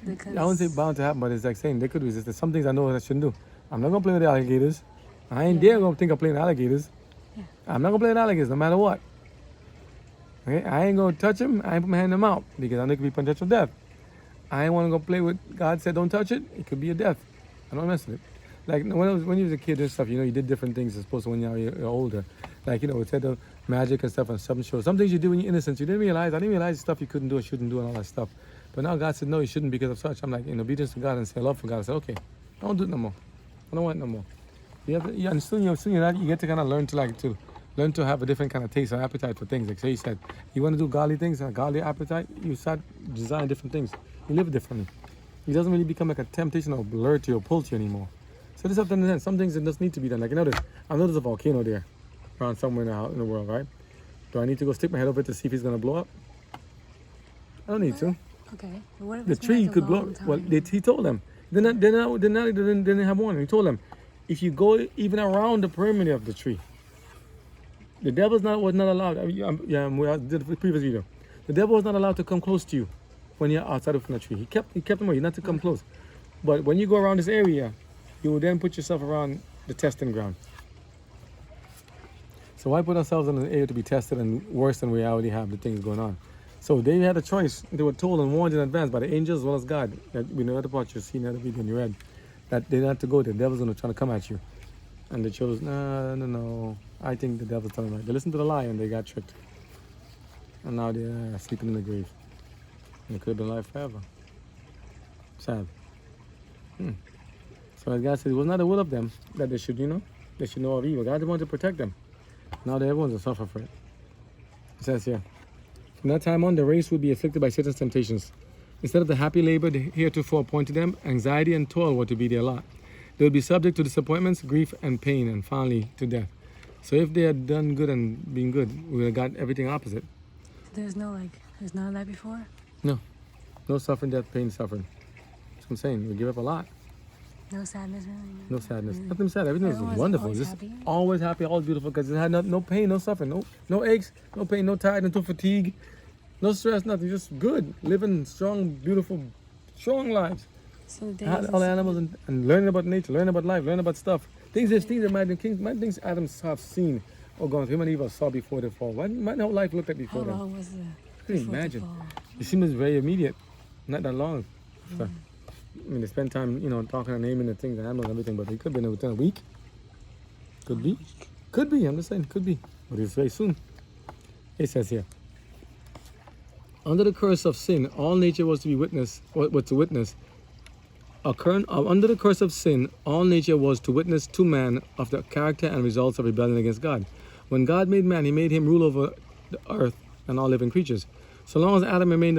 S2: Because
S1: I wouldn't say bound to happen, but it's like saying they could resist it. Some things I know I shouldn't do. I'm not gonna play with the alligators. I ain't dare gonna think of playing with alligators.
S2: Yeah.
S1: I'm not gonna play with alligators no matter what. Okay? I ain't gonna touch them. I ain't put my hand in them out because I know it could be potential death. I ain't wanna go play with God said don't touch it. It could be a death. I don't mess with it. Like when you was a kid and stuff, you did different things as opposed to when you're older. Like, it said the magic and stuff on some shows. Some things you do when you're innocent, I didn't realize stuff you couldn't do or shouldn't do and all that stuff. But now God said, no, you shouldn't because of such. I'm like, in obedience to God and say love for God, I said, okay, I don't do it no more. I don't want it no more. You have to, and soon you get to kind of learn to have a different kind of taste or appetite for things. Like, say you said, you want to do godly things, a godly appetite, you start designing different things. You live differently. It doesn't really become like a temptation or blur to you or pull to you anymore. So this have to understand some things that just need to be done. Like, I know there's a volcano there around somewhere in the world, right? Do I need to go stick my head over it to see if it's going to blow up? I don't need to.
S2: Okay. What if
S1: The
S2: it's been
S1: tree
S2: like a
S1: could blow
S2: long
S1: up. Well,
S2: time?
S1: he told them, They didn't have warning. He told them, if you go even around the perimeter of the tree, the devil was not allowed. We did the previous video. The devil was not allowed to come close to you when you're outside of the tree. He kept them away, not to come close. But when you go around this area, you will then put yourself around the testing ground. So why put ourselves in an area to be tested and worse than we already have the things going on? So they had a choice. They were told and warned in advance by the angels as well as God. That we know the part you've seen that video and you read. That they didn't have to go there. The devil's going to try to come at you. And they chose, no. I think the devil's telling them right. They listened to the lie and they got tricked. And now they're sleeping in the grave. And it could have been alive forever. Sad. So as God said, it was not the will of them that they should know of evil. God wanted to protect them. Now everyone's to suffer for it. It says here, from that time on, the race would be afflicted by Satan's temptations. Instead of the happy labor heretofore appointed them, anxiety and toil were to be their lot. They would be subject to disappointments, grief, and pain, and finally to death. So if they had done good and been good, we would have got everything opposite.
S2: There's none of that before?
S1: No suffering, death, pain, suffering. That's what I'm saying. We give up a lot.
S2: No sadness, really?
S1: No sadness. Nothing sad. Everything was
S2: Everyone's
S1: wonderful.
S2: always
S1: Just
S2: happy.
S1: always happy, always beautiful, because it had no pain, no suffering, no aches, no pain, no tiredness, no fatigue, no stress, nothing. Just good, living strong, beautiful, strong lives.
S2: So the
S1: Had all the animals and learning about nature, learning about life, learning about stuff. Things things Adam have seen or gone through. Him and Eve saw before the fall. What might how life looked like before
S2: how
S1: that?
S2: long was the
S1: Can you
S2: before the
S1: imagine?
S2: fall?
S1: It seems very immediate, not that long. So, I mean, they spend time, talking and naming the things, the animals and everything, but it could be within a week. Could be. Could be, I'm just saying, could be. But it's very soon. It says here, under the curse of sin, all nature was to witness. Under the curse of sin, all nature was to witness to man of the character and results of rebellion against God. When God made man, he made him rule over the earth and all living creatures. So long as Adam remained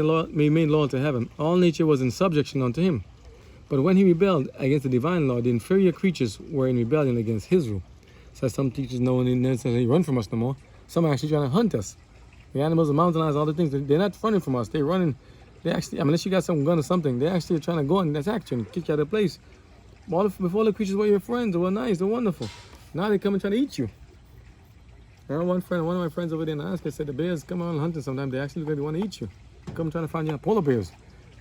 S1: loyal to heaven, all nature was in subjection unto him. But when he rebelled against the divine law, the inferior creatures were in rebellion against his rule. So some teachers know and necessarily run from us no more. Some are actually trying to hunt us. The animals, the mountain lions, all the things, they're not running from us. They're running. They actually, unless you got some gun or something, they're actually trying to go and attack you and kick you out of the place. Before the creatures were your friends, they were nice, they're wonderful. Now they come and try to eat you. I know one of my friends over there in Alaska said the bears come out hunting sometimes. They actually really want to eat you. They come trying to find you polar bears.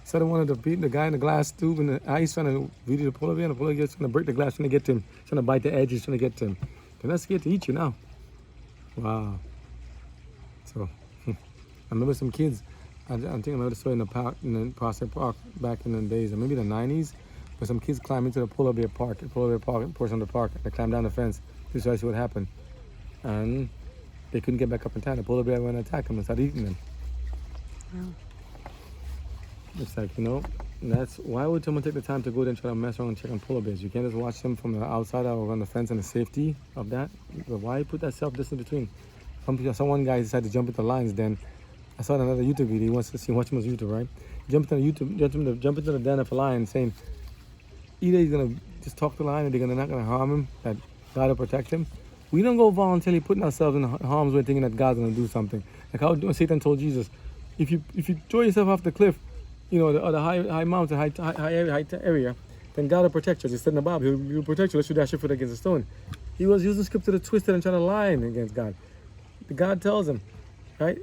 S1: Instead of wanting to beat the guy in the glass tube in the ice trying to beat the polar bear, and the polar bear's trying to break the glass, trying to get to him, trying to bite the edges, trying to get to him. They're not scared to eat you now. Wow. So, I remember some kids, I think I remember the story in the Prospect Park back in the days, or maybe the 90s, where some kids climbed into the polar bear park portion of the park. They climbed down the fence to try to see what happened. And they couldn't get back up in time. The polar bear went and attacked them and started eating them.
S2: Wow.
S1: It's like, that's why would someone take the time to go there and try to mess around and check on polar bears? You can't just watch them from the outside or on the fence and the safety of that. But why put that self-distance between? One guy decided to jump into the lion's den. I saw another YouTube video. He wants to see watch him on YouTube, right? Jump into the den of a lion, saying either he's gonna just talk to the lion, or they're not gonna harm him. That God will protect him. We don't go voluntarily putting ourselves in harm's way, thinking that God's gonna do something. Like how Satan told Jesus, if you throw yourself off the cliff, or the high mountain, high area, then God will protect you. Just said in the Bible, He'll protect you unless you dash your foot against a stone. He was using scripture to twist it and trying to lie against God. God tells him, right?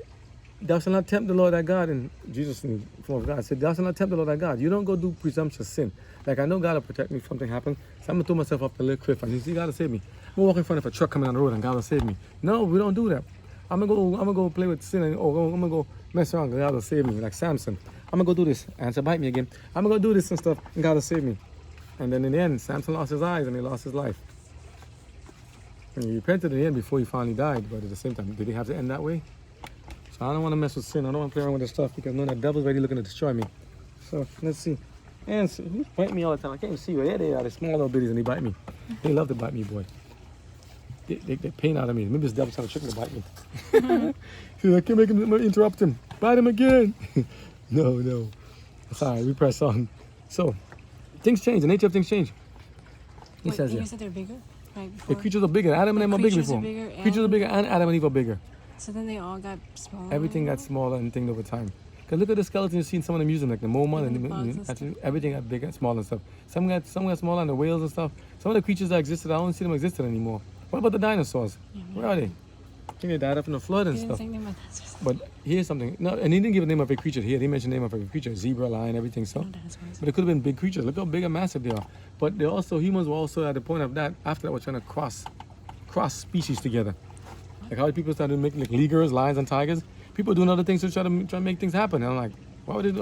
S1: Thou shalt not tempt the Lord thy God. And Jesus in the form of God said, thou shalt not tempt the Lord thy God. You don't go do presumptuous sin. Like, I know God will protect me if something happens, so I'm going to throw myself off the little cliff and you see, God will save me. I'm going to walk in front of a truck coming down the road and God will save me. No, we don't do that. I'm going to go play with sin and I'm going to go mess around and God will save me. Like Samson. I'm going to go do this. Answer bite me again. I'm going to go do this and stuff and God will save me. And then in the end, Samson lost his eyes and he lost his life. And he repented in the end before he finally died, but at the same time, did he have to end that way? So I don't want to mess with sin. I don't want to play around with this stuff because the devil's already looking to destroy me. So let's see. And so, who's biting me all the time? I can't even see you. There they are. They're small little bitties and they bite me. They love to bite me, boy. They pain out of me. Maybe this devil's trying to trick me to bite me. He's like, I can't make him interrupt him. Bite him again. No. Sorry, we press on. So, things change. The nature of things change. He says
S2: you
S1: here.
S2: said they're bigger? Right,
S1: The creatures are bigger. Adam and them are bigger before. Creatures are bigger and Adam and Eve are bigger.
S2: So then they all got smaller?
S1: Everything got smaller and things over time. Because look at the skeleton you see in some of the museums, like the MoMA
S2: Even the bugs and
S1: actually everything got big and small and stuff. Some got smaller, and the whales and stuff. Some of the creatures that existed, I don't see them existed anymore. What about the dinosaurs? Where are they? I think they died up in the flood and
S2: He didn't
S1: stuff.
S2: say anything about dinosaurs.
S1: But here's something. No, and he didn't give a name of every creature here. He mentioned the name of every creature, zebra, lion, everything. So,
S2: No dinosaurs.
S1: but it could have been big creatures. Look how big and massive they are. But they also humans were also at the point of that. After that, were trying to cross species together. Like how people started making like ligers, lions, and tigers. People doing other things to try to make things happen. And I'm like,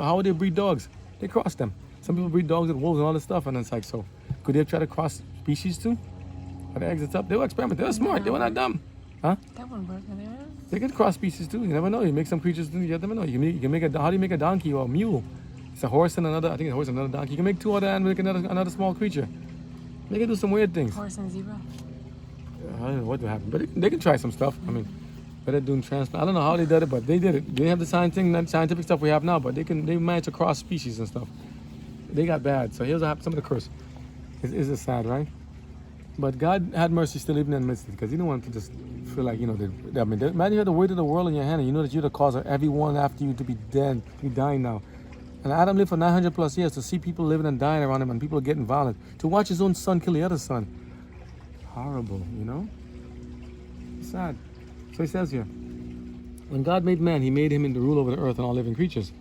S1: how would they breed dogs? They cross them. Some people breed dogs with wolves and all this stuff. And it's like, so could they try to cross species too? Are the exits up? They were experimenting. They were smart. They were not dumb. Huh?
S2: That wouldn't work.
S1: They can cross species too. You never know. You make some creatures too. You never know. You can make how do you make a donkey or a mule? It's a horse and another. I think a horse and another donkey. You can make two other animals, make another small creature. They can do some weird things.
S2: Horse and zebra.
S1: I don't know what will happen, but they can try some stuff. I mean, better doing transplant. I don't know how they did it, but they did it. They didn't have the scientific stuff we have now, but they managed to cross species and stuff. They got bad. So here's what happened. Some of the curse. It's sad, right? But God had mercy still even in the midst of it, because He didn't want to just feel like, imagine you had the weight of the world in your hand, and you know that you're the cause of everyone after you to be dead, be dying now. And Adam lived for 900 plus years to see people living and dying around him, and people getting violent, to watch his own son kill the other son. Horrible, Sad. So he says here, when God made man, He made him into rule over the earth and all living creatures.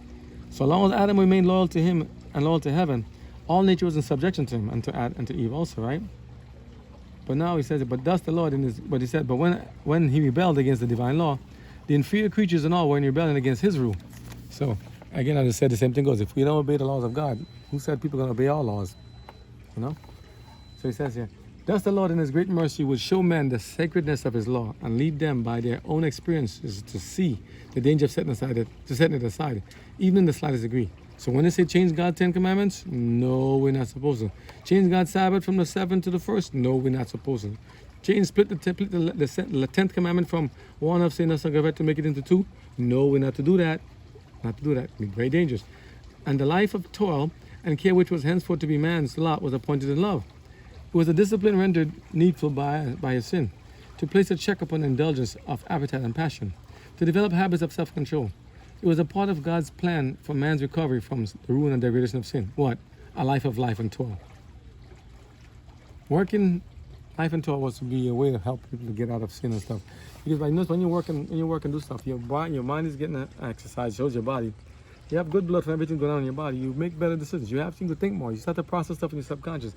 S1: So long as Adam remained loyal to Him and loyal to heaven, all nature was in subjection to him and to Eve also, right? But now he says it, but thus the Lord but he said, but when he rebelled against the divine law, the inferior creatures and all were in rebellion against his rule. So again, I just said the same thing goes. If we don't obey the laws of God, who said people are going to obey our laws? So he says here, thus the Lord in His great mercy would show men the sacredness of His law and lead them by their own experiences to see the danger of setting it aside, even in the slightest degree. So when they say change God's 10 commandments, no, we're not supposed to. Change God's Sabbath from the 7th to the 1st, no, we're not supposed to. Split the 10th commandment from one of saying to make it into 2, no, we're not to do that. Not to do that. It'd be very dangerous. And the life of toil and care which was henceforth to be man's lot was appointed in love. It was a discipline rendered needful by his sin, to place a check upon the indulgence of appetite and passion, to develop habits of self-control. It was a part of God's plan for man's recovery from the ruin and degradation of sin. What? A life of life and toil. Working life and toil was to be a way to help people to get out of sin and stuff. Because when you work and do stuff, your mind is getting exercise, shows your body. You have good blood from everything going on in your body. You make better decisions. You have to think more. You start to process stuff in your subconscious.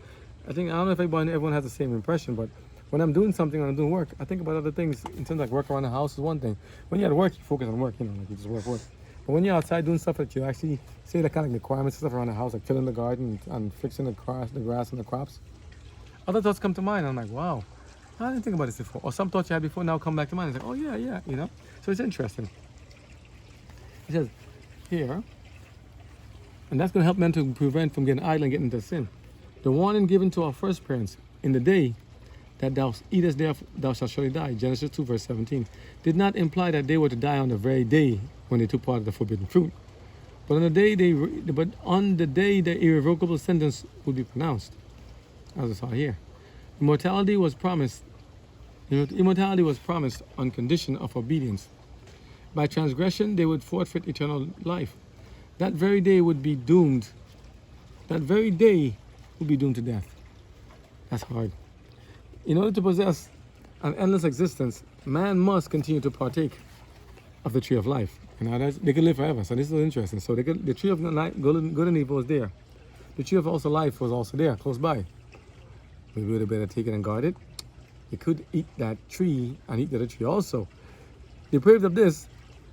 S1: I don't know if everyone has the same impression, but when I'm doing something, when I'm doing work, I think about other things. In terms of like work around the house is one thing. When you're at work, you focus on work, like you just work. But when you're outside doing stuff that you actually say the kind of requirements and stuff around the house, like tilling the garden and fixing the grass and the crops, other thoughts come to mind. I'm like, wow, I didn't think about this before. Or some thoughts you had before now come back to mind. It's like, oh yeah, So it's interesting. He says here, and that's going to help men to prevent from getting idle and getting into sin. The warning given to our first parents in the day that thou eatest thereof, thou shalt surely die, Genesis 2 verse 17, did not imply that they were to die on the very day when they took part of the forbidden fruit. But on the day the irrevocable sentence would be pronounced, as I saw here. Immortality was promised on condition of obedience. By transgression, they would forfeit eternal life. That very day would be doomed. That very day would be doomed to death. That's hard. In order to possess an endless existence, man must continue to partake of the tree of life. They can live forever. So this is interesting. So the tree of good and evil is there. The tree of also life was also there, close by. We would have better take it and guard it. You could eat that tree and eat the other tree also. Deprived of this,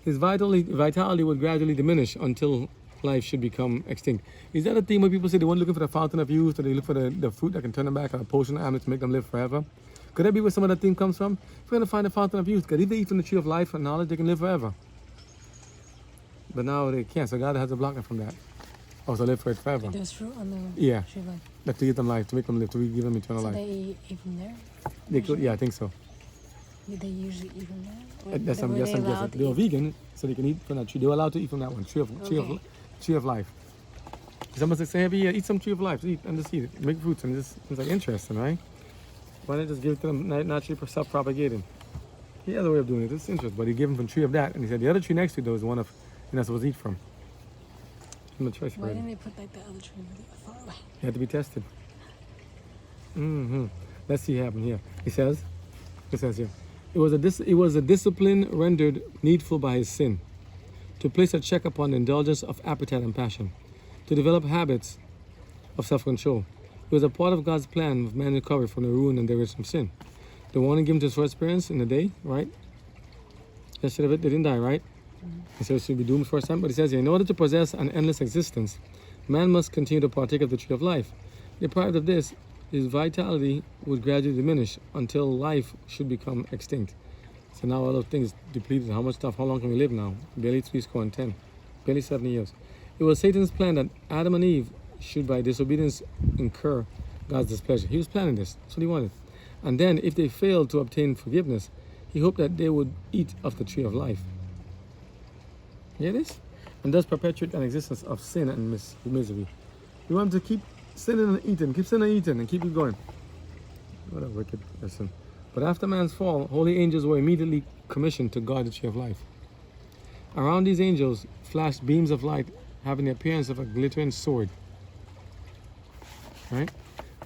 S1: his vitality would gradually diminish until life should become extinct. Is that a theme where people say they weren't looking for the fountain of youth, or they look for the fruit that can turn them back, or a potion of to make them live forever? Could that be where some of that theme comes from? If we're going to find the fountain of youth, because if they eat from the tree of life and knowledge, they can live forever. But now they can't, so God has to block them from that. Also live for it forever.
S2: There's fruit on the tree of life.
S1: Like to give them life, to make them live, to give them eternal life.
S2: So they eat from there?
S1: They could, yeah, I think so.
S2: They usually eat from there?
S1: Yes, I'm guessing. They were vegan, so they can eat from that tree. They were allowed to eat from that one, tree of life. Someone said, hey, eat some tree of life, eat and just eat it, make fruits, and it's like interesting, right? Why not just give it to them naturally self-propagating? He has a way of doing it. It's interesting, but he gave him from tree of that, and he said the other tree next to it though is the one of you're not supposed to eat from. him a choice
S2: Why
S1: already.
S2: didn't they put like the other tree really far away?
S1: He had to be tested. Let's see what happened here. It says here, it was a discipline rendered needful by his sin, to place a check upon the indulgence of appetite and passion, to develop habits of self-control. It was a part of God's plan of man recovery from the ruin and degradation of sin. The warning given to his first parents in the day, right? Yesterday of it, they didn't die, right? He says should be doomed first time, but he says here, in order to possess an endless existence, man must continue to partake of the tree of life. Deprived of this, his vitality would gradually diminish until life should become extinct. So now all those things depleted. How long can we live now? Barely 10, barely 70 years. It was Satan's plan that Adam and Eve should by disobedience incur God's displeasure. He was planning this. That's what he wanted. And then if they failed to obtain forgiveness, he hoped that they would eat of the tree of life. Hear this? And thus perpetuate an existence of sin and misery. You want to keep sinning and eating, keep sinning and eating, and keep it going. What a wicked person. But after man's fall, holy angels were immediately commissioned to guard the tree of life. Around these angels flashed beams of light having the appearance of a glittering sword. Right?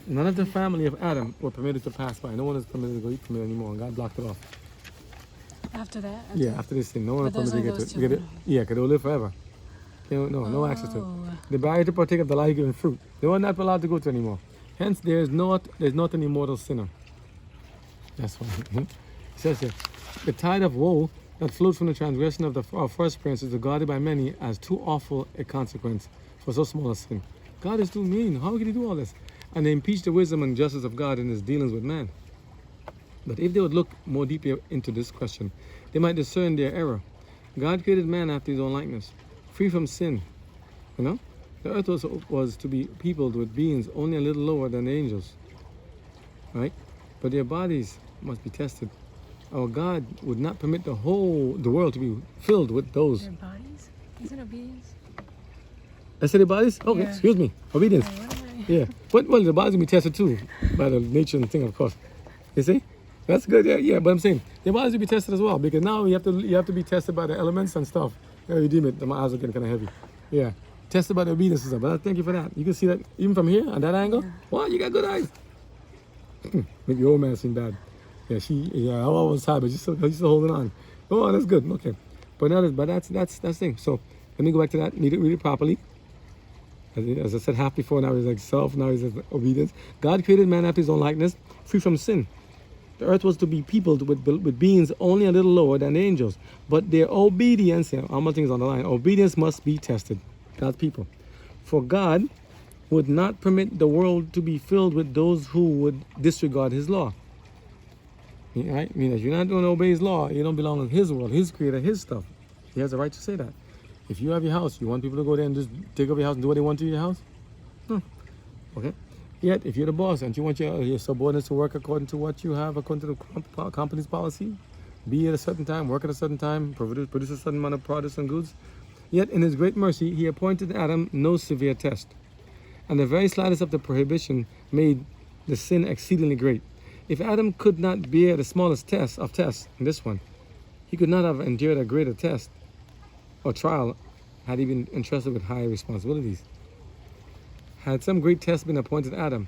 S1: None of the family of Adam were permitted to pass by. No one is permitted to go eat from it anymore, and God blocked it off.
S2: After that?
S1: After this thing, no one is
S2: But
S1: permitted to
S2: there's
S1: get to it. Yeah, because they'll live forever. No access to it. The barrier to partake of the life-giving fruit, they were not allowed to go to anymore. Hence, there's not an immortal sinner. That's why. It says here, the tide of woe that flowed from the transgression of our first parents is regarded by many as too awful a consequence for so small a sin. God is too mean. How could he do all this? And they impeach the wisdom and justice of God in his dealings with man. But if they would look more deeply into this question, they might discern their error. God created man after his own likeness, free from sin. The earth was to be peopled with beings only a little lower than the angels. Right? But their bodies must be tested. Our God would not permit the world to be filled with those.
S2: Their bodies? Isn't obedience?
S1: I said their bodies? Okay,
S2: Yeah.
S1: excuse me. Obedience.
S2: Wait, what am I?
S1: Yeah. But the bodies will be tested too, by the nature and the thing, of course. You see? That's good, yeah. But I'm saying their bodies will be tested as well, because now you have to be tested by the elements and stuff. You deem it. My eyes are getting kind of heavy. Yeah. Tested by the obedience and stuff. But thank you for that. You can see that even from here on that angle.
S2: Yeah.
S1: Wow, you got good eyes. Maybe your old man seen bad. Yeah, I was tired, but she's still holding on. Oh, that's good. Okay. That's the thing. So let me go back to that. Read it properly. As I said half before, now he's like self, now he's obedience. God created man after his own likeness, free from sin. The earth was to be peopled with beings only a little lower than the angels. But their obedience, how much things on the line, obedience must be tested. God's people. For God would not permit the world to be filled with those who would disregard his law. Right? I mean, if you're not going to obey his law, you don't belong in his world, his creator, his stuff. He has a right to say that. If you have your house, you want people to go there and just take over your house and do what they want to your house? Okay. Yet, if you're the boss and you want your subordinates to work according to what you have, according to the company's policy, be at a certain time, work at a certain time, produce a certain amount of products and goods, yet in his great mercy, he appointed Adam no severe test. And the very slightest of the prohibition made the sin exceedingly great. If Adam could not bear the smallest test of tests, in this one, he could not have endured a greater test or trial had he been entrusted with higher responsibilities. Had some great test been appointed Adam,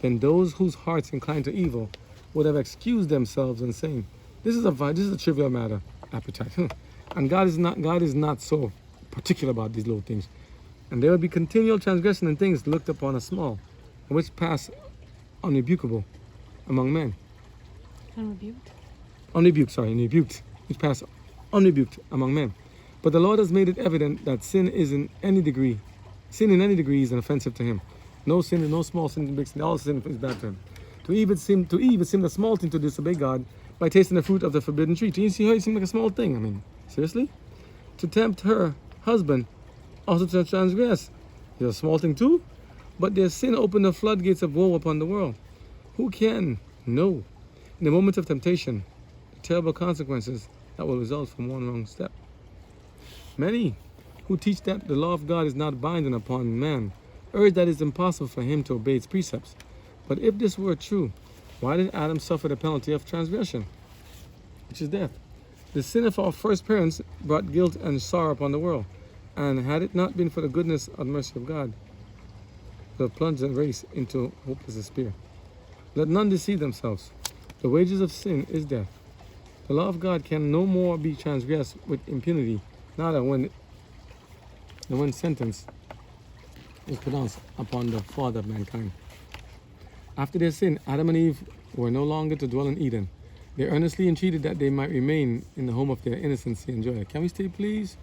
S1: then those whose hearts inclined to evil would have excused themselves and saying, this is a trivial matter, appetite. And God is not so particular about these little things. And there will be continual transgression in things looked upon as small, and which pass unrebukable among men. Unrebuked, which pass unrebuked among men. But the Lord has made it evident that sin in any degree is an offensive to him. No sin, no small sin, big sin, all sin is bad to him. To Eve it seemed a small thing to disobey God by tasting the fruit of the forbidden tree. Do you see how it seemed like a small thing? I mean, seriously? To tempt her husband also to transgress is a small thing too? But their sin opened the floodgates of woe upon the world. Who can know in the moment of temptation the terrible consequences that will result from one wrong step? Many who teach that the law of God is not binding upon man urge that it's impossible for him to obey its precepts. But if this were true, why did Adam suffer the penalty of transgression, which is death? The sin of our first parents brought guilt and sorrow upon the world. And had it not been for the goodness and mercy of God, would have plunged the race into hopeless despair. Let none deceive themselves. The wages of sin is death. The law of God can no more be transgressed with impunity, now that when sentence is pronounced upon the father of mankind. After their sin, Adam and Eve were no longer to dwell in Eden. They earnestly entreated that they might remain in the home of their innocency and joy. Can we stay, please?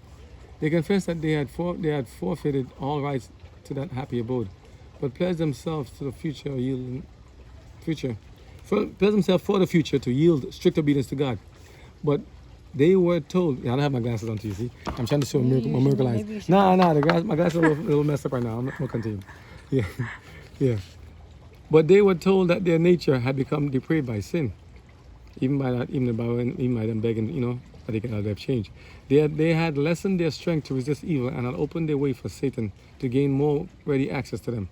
S1: They confessed that they had forfeited all rights to that happy abode, but pledged themselves to the future for the future to yield strict obedience to God. But they were told, I don't have my glasses on, you see? I'm trying to show my miracle eyes. Nah, my glasses are a little messed up right now. I'm going to continue. Yeah, yeah. But they were told that their nature had become depraved by sin. Even by them begging, that they can have change. They had lessened their strength to resist evil and had opened their way for Satan to gain more ready access to them.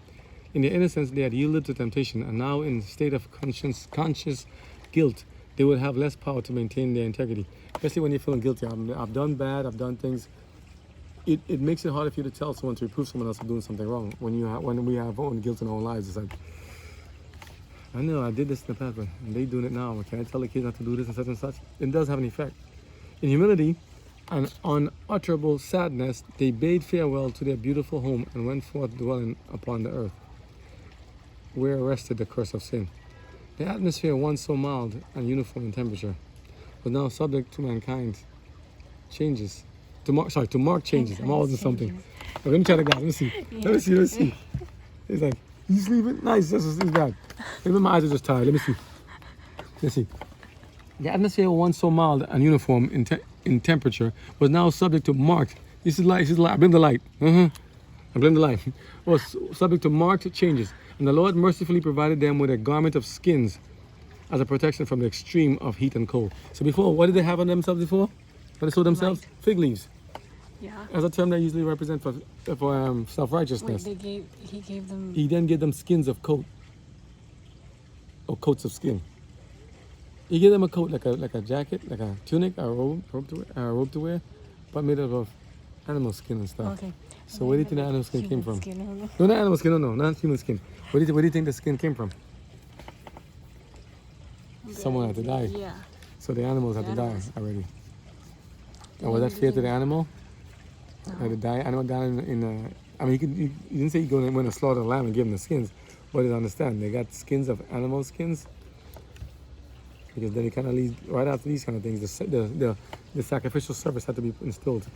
S1: In their innocence, they had yielded to temptation, and now in a state of conscious guilt, they would have less power to maintain their integrity. Especially when you're feeling guilty. I've done bad, I've done things. It makes it harder for you to tell someone, to reprove someone else of doing something wrong. When we have our own guilt in our own lives, it's like, I know I did this in the past, but they doing it now. Can I tell the kids not to do this and such and such? It does have an effect. In humility and unutterable sadness, they bade farewell to their beautiful home and went forth dwelling upon the earth, where rested the curse of sin. The atmosphere, once so mild and uniform in temperature, was now subject to mankind's changes. To mark changes. I'm always in something. Okay, let me try to go. Let me see. Yeah. Let me see. It's like, you sleeping? Nice. This is bad. Maybe my eyes are just tired. Let me see. Let's see. The atmosphere, once so mild and uniform in temperature, was now subject to marked. This is light. I blame the light. I blame the light. Was subject to marked changes. And the Lord mercifully provided them with a garment of skins as a protection from the extreme of heat and cold. So before, what did they have on themselves before? What they sold themselves? Light. Fig leaves.
S2: Yeah.
S1: As a term that usually represents for self-righteousness.
S2: Wait, he gave them...
S1: He then gave them skins of coat. Or coats of skin. He gave them a coat like a jacket, like a tunic, a robe to wear, but made out of animal skin and stuff.
S2: Okay.
S1: So where do you think the animal skin came from?
S2: No,
S1: not animal skin, no, not human skin. Where do you think the skin came from? Someone had to die.
S2: Yeah.
S1: So the animals had to die already. And was that fair to the animal?
S2: No.
S1: The animal died you didn't say you went to slaughter a lamb and give them the skins, but you understand, they got skins of animal skins. Because then it kind of leads, right after these kind of things, the sacrificial service had to be instilled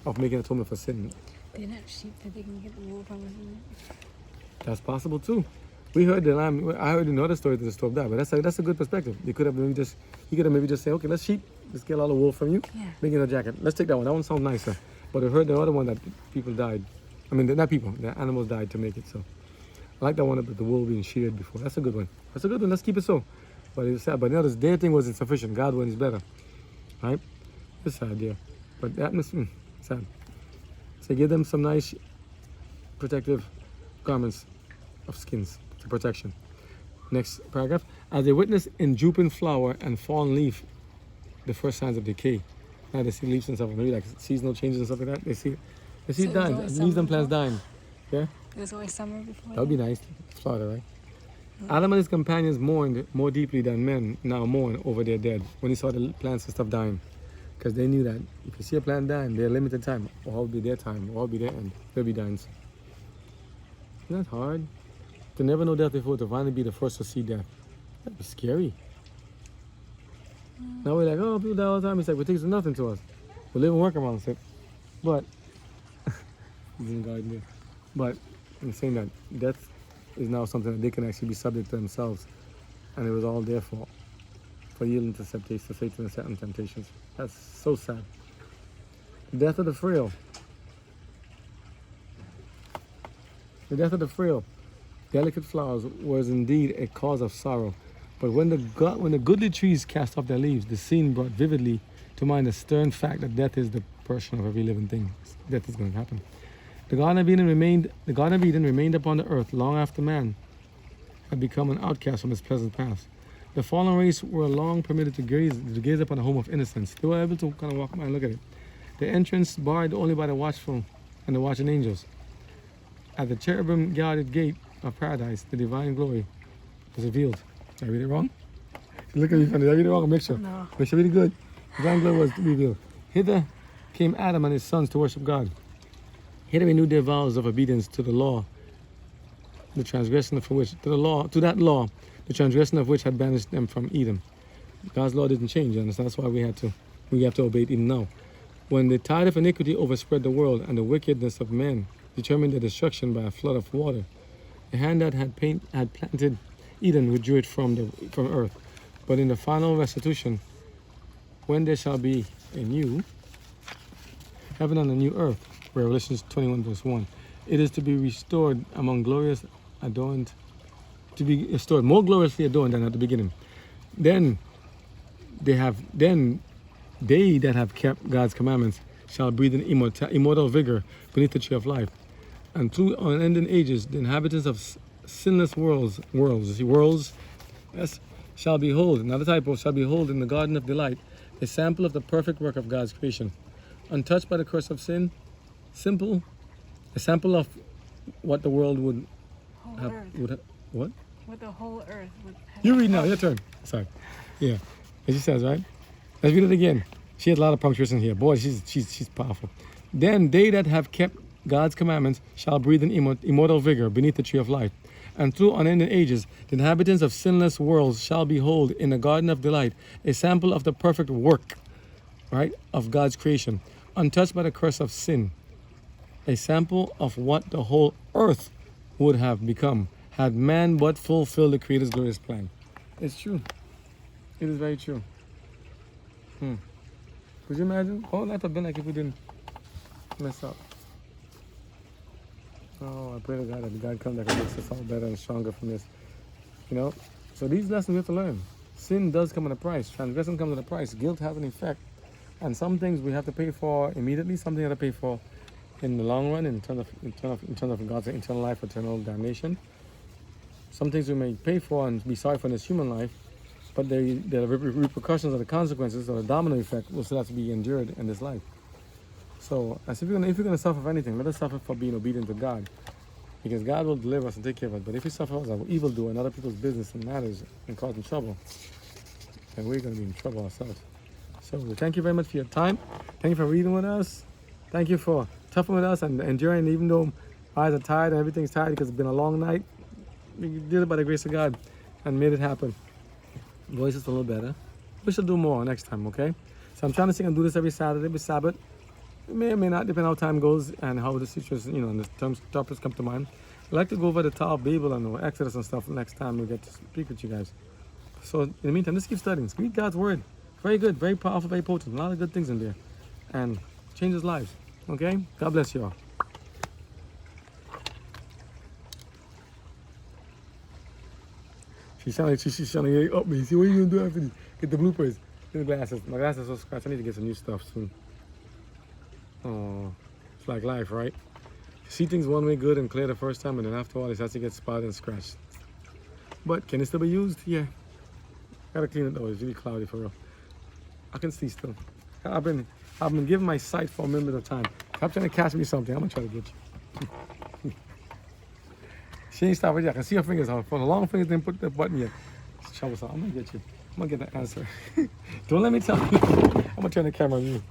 S1: of making atonement for sin.
S2: They didn't have sheep that they can get the wool from.
S1: That's possible too. We heard the lamb. I heard another story to the store of that, but that's a good perspective. He could have maybe just say, okay, let's get a lot of wool from you, make it a jacket. Let's take that one. That one sounds nicer. But I heard the other one that people died. I mean, not people, the animals died to make it. So I like that one about the wool being sheared before. That's a good one. Let's keep it so. But it's sad. But notice their thing was insufficient. God one is better, right? It's sad, yeah. But that was sad. So give them some nice protective garments of skins for protection. Next paragraph. As they witness in drooping flower and fallen leaf the first signs of decay. Now they see leaves and stuff, maybe like seasonal changes and stuff like that. They see it dying. Leaves and plants dying. Yeah?
S2: It was always summer before.
S1: That would be nice. Florida, right? Adam and his companions mourned more deeply than men now mourn over their dead when he saw the plants and stuff dying. Because they knew that if you see a plant dying, they're limited time. Or will be their time, or will be their end. They'll be dying. Isn't that hard? To never know death before, to finally be the first to see death. That'd be scary. Now we're like, oh, people die all the time. It's like, it takes nothing to us. We live and work around it. But, but I'm saying that death is now something that they can actually be subject to themselves. And it was all their fault for yielding to Satan and certain temptations. That's so sad. The death of the frail. The death of the frail, delicate flowers was indeed a cause of sorrow. But when the goodly trees cast off their leaves, the scene brought vividly to mind the stern fact that death is the portion of every living thing. Death is going to happen. The Garden of Eden remained upon the earth long after man had become an outcast from his pleasant past. The fallen race were long permitted to gaze upon a home of innocence. They were able to kind of walk by and look at it. The entrance barred only by the watchful and the watching angels. At the cherubim guarded gate of paradise, the divine glory was revealed. Did I read it wrong? Look at me funny. Did I read it wrong? Make sure.
S2: No.
S1: Make sure I read it good. Divine glory was revealed. Hither came Adam and his sons to worship God. Here they renewed their vows of obedience to the law, the transgression of which, to that law, the transgression of which had banished them from Eden. God's law didn't change, you understand? That's why we have to obey it even now. When the tide of iniquity overspread the world and the wickedness of men determined their destruction by a flood of water, the hand that had planted Eden withdrew it from earth. But in the final restitution, when there shall be a new heaven and a new earth, Revelation 21 verse 1, it is to be restored among glorious adorned, to be restored more gloriously adorned than at the beginning. Then they that have kept God's commandments shall breathe in immortal vigor beneath the tree of life. And through unending ages, the inhabitants of sinless worlds, yes, shall behold, another typo, shall behold in the garden of delight, a sample of the perfect work of God's creation. Untouched by the curse of sin, a sample of what the world what?
S2: What the whole earth would have.
S1: You read now, your turn. Sorry. Yeah. As she says, right? Let's read it again. She has a lot of punctuation here. Boy, she's powerful. Then they that have kept God's commandments shall breathe in immortal vigor beneath the tree of life. And through unending ages, the inhabitants of sinless worlds shall behold in the garden of delight a sample of the perfect work, right, of God's creation, untouched by the curse of sin. A sample of what the whole earth would have become had man but fulfilled the Creator's glorious plan. It's true. It is very true. Could you imagine? What would life have been like if we didn't mess up? Oh, I pray to God that God comes back and makes us all better and stronger from this. You know? So these lessons we have to learn. Sin does come at a price. Transgression comes at a price. Guilt has an effect. And some things we have to pay for immediately, some things we have to pay for in the long run, in terms of God's eternal life, eternal damnation. Some things we may pay for and be sorry for in this human life, but the repercussions or the consequences or the domino effect will still have to be endured in this life. So, as if you're going to suffer for anything, let us suffer for being obedient to God, because God will deliver us and take care of us. But if we suffer as an evildoer in other people's business and matters and cause them trouble, then we're going to be in trouble ourselves. So, thank you very much for your time. Thank you for reading with us. Thank you for toughing with us and enduring, even though our eyes are tired and everything's tired because it's been a long night. We did it by the grace of God and made it happen. Voice is a little better. We should do more next time, okay? So I'm trying to see and do this every Saturday with Sabbath. It may or may not, depend how time goes and how the situation, and the topics come to mind. I'd like to go over the Tower of Babel and the Exodus and stuff next time we get to speak with you guys. So in the meantime, just keep studying. Read God's Word. Very good, very powerful, very potent. A lot of good things in there. And changes lives. Okay? God bless you all. She's trying to up me. See, what are you going to do after this? Get the bloopers. Get the glasses. My glasses are so scratched. I need to get some new stuff soon. Oh, it's like life, right? You see things one way good and clear the first time, and then after all, it starts to get spotted and scratched. But can it still be used? Yeah. Gotta clean it though. It's really cloudy for real. I can see still. I've been giving my sight for a minute of time. Stop trying to catch me something. I'm gonna try to get you. She ain't stopping yet. I can see her fingers. For the long fingers, didn't put the button yet. It's troublesome. I'm gonna get you. I'm gonna get the answer. Don't let me tell you. I'm gonna turn the camera on you.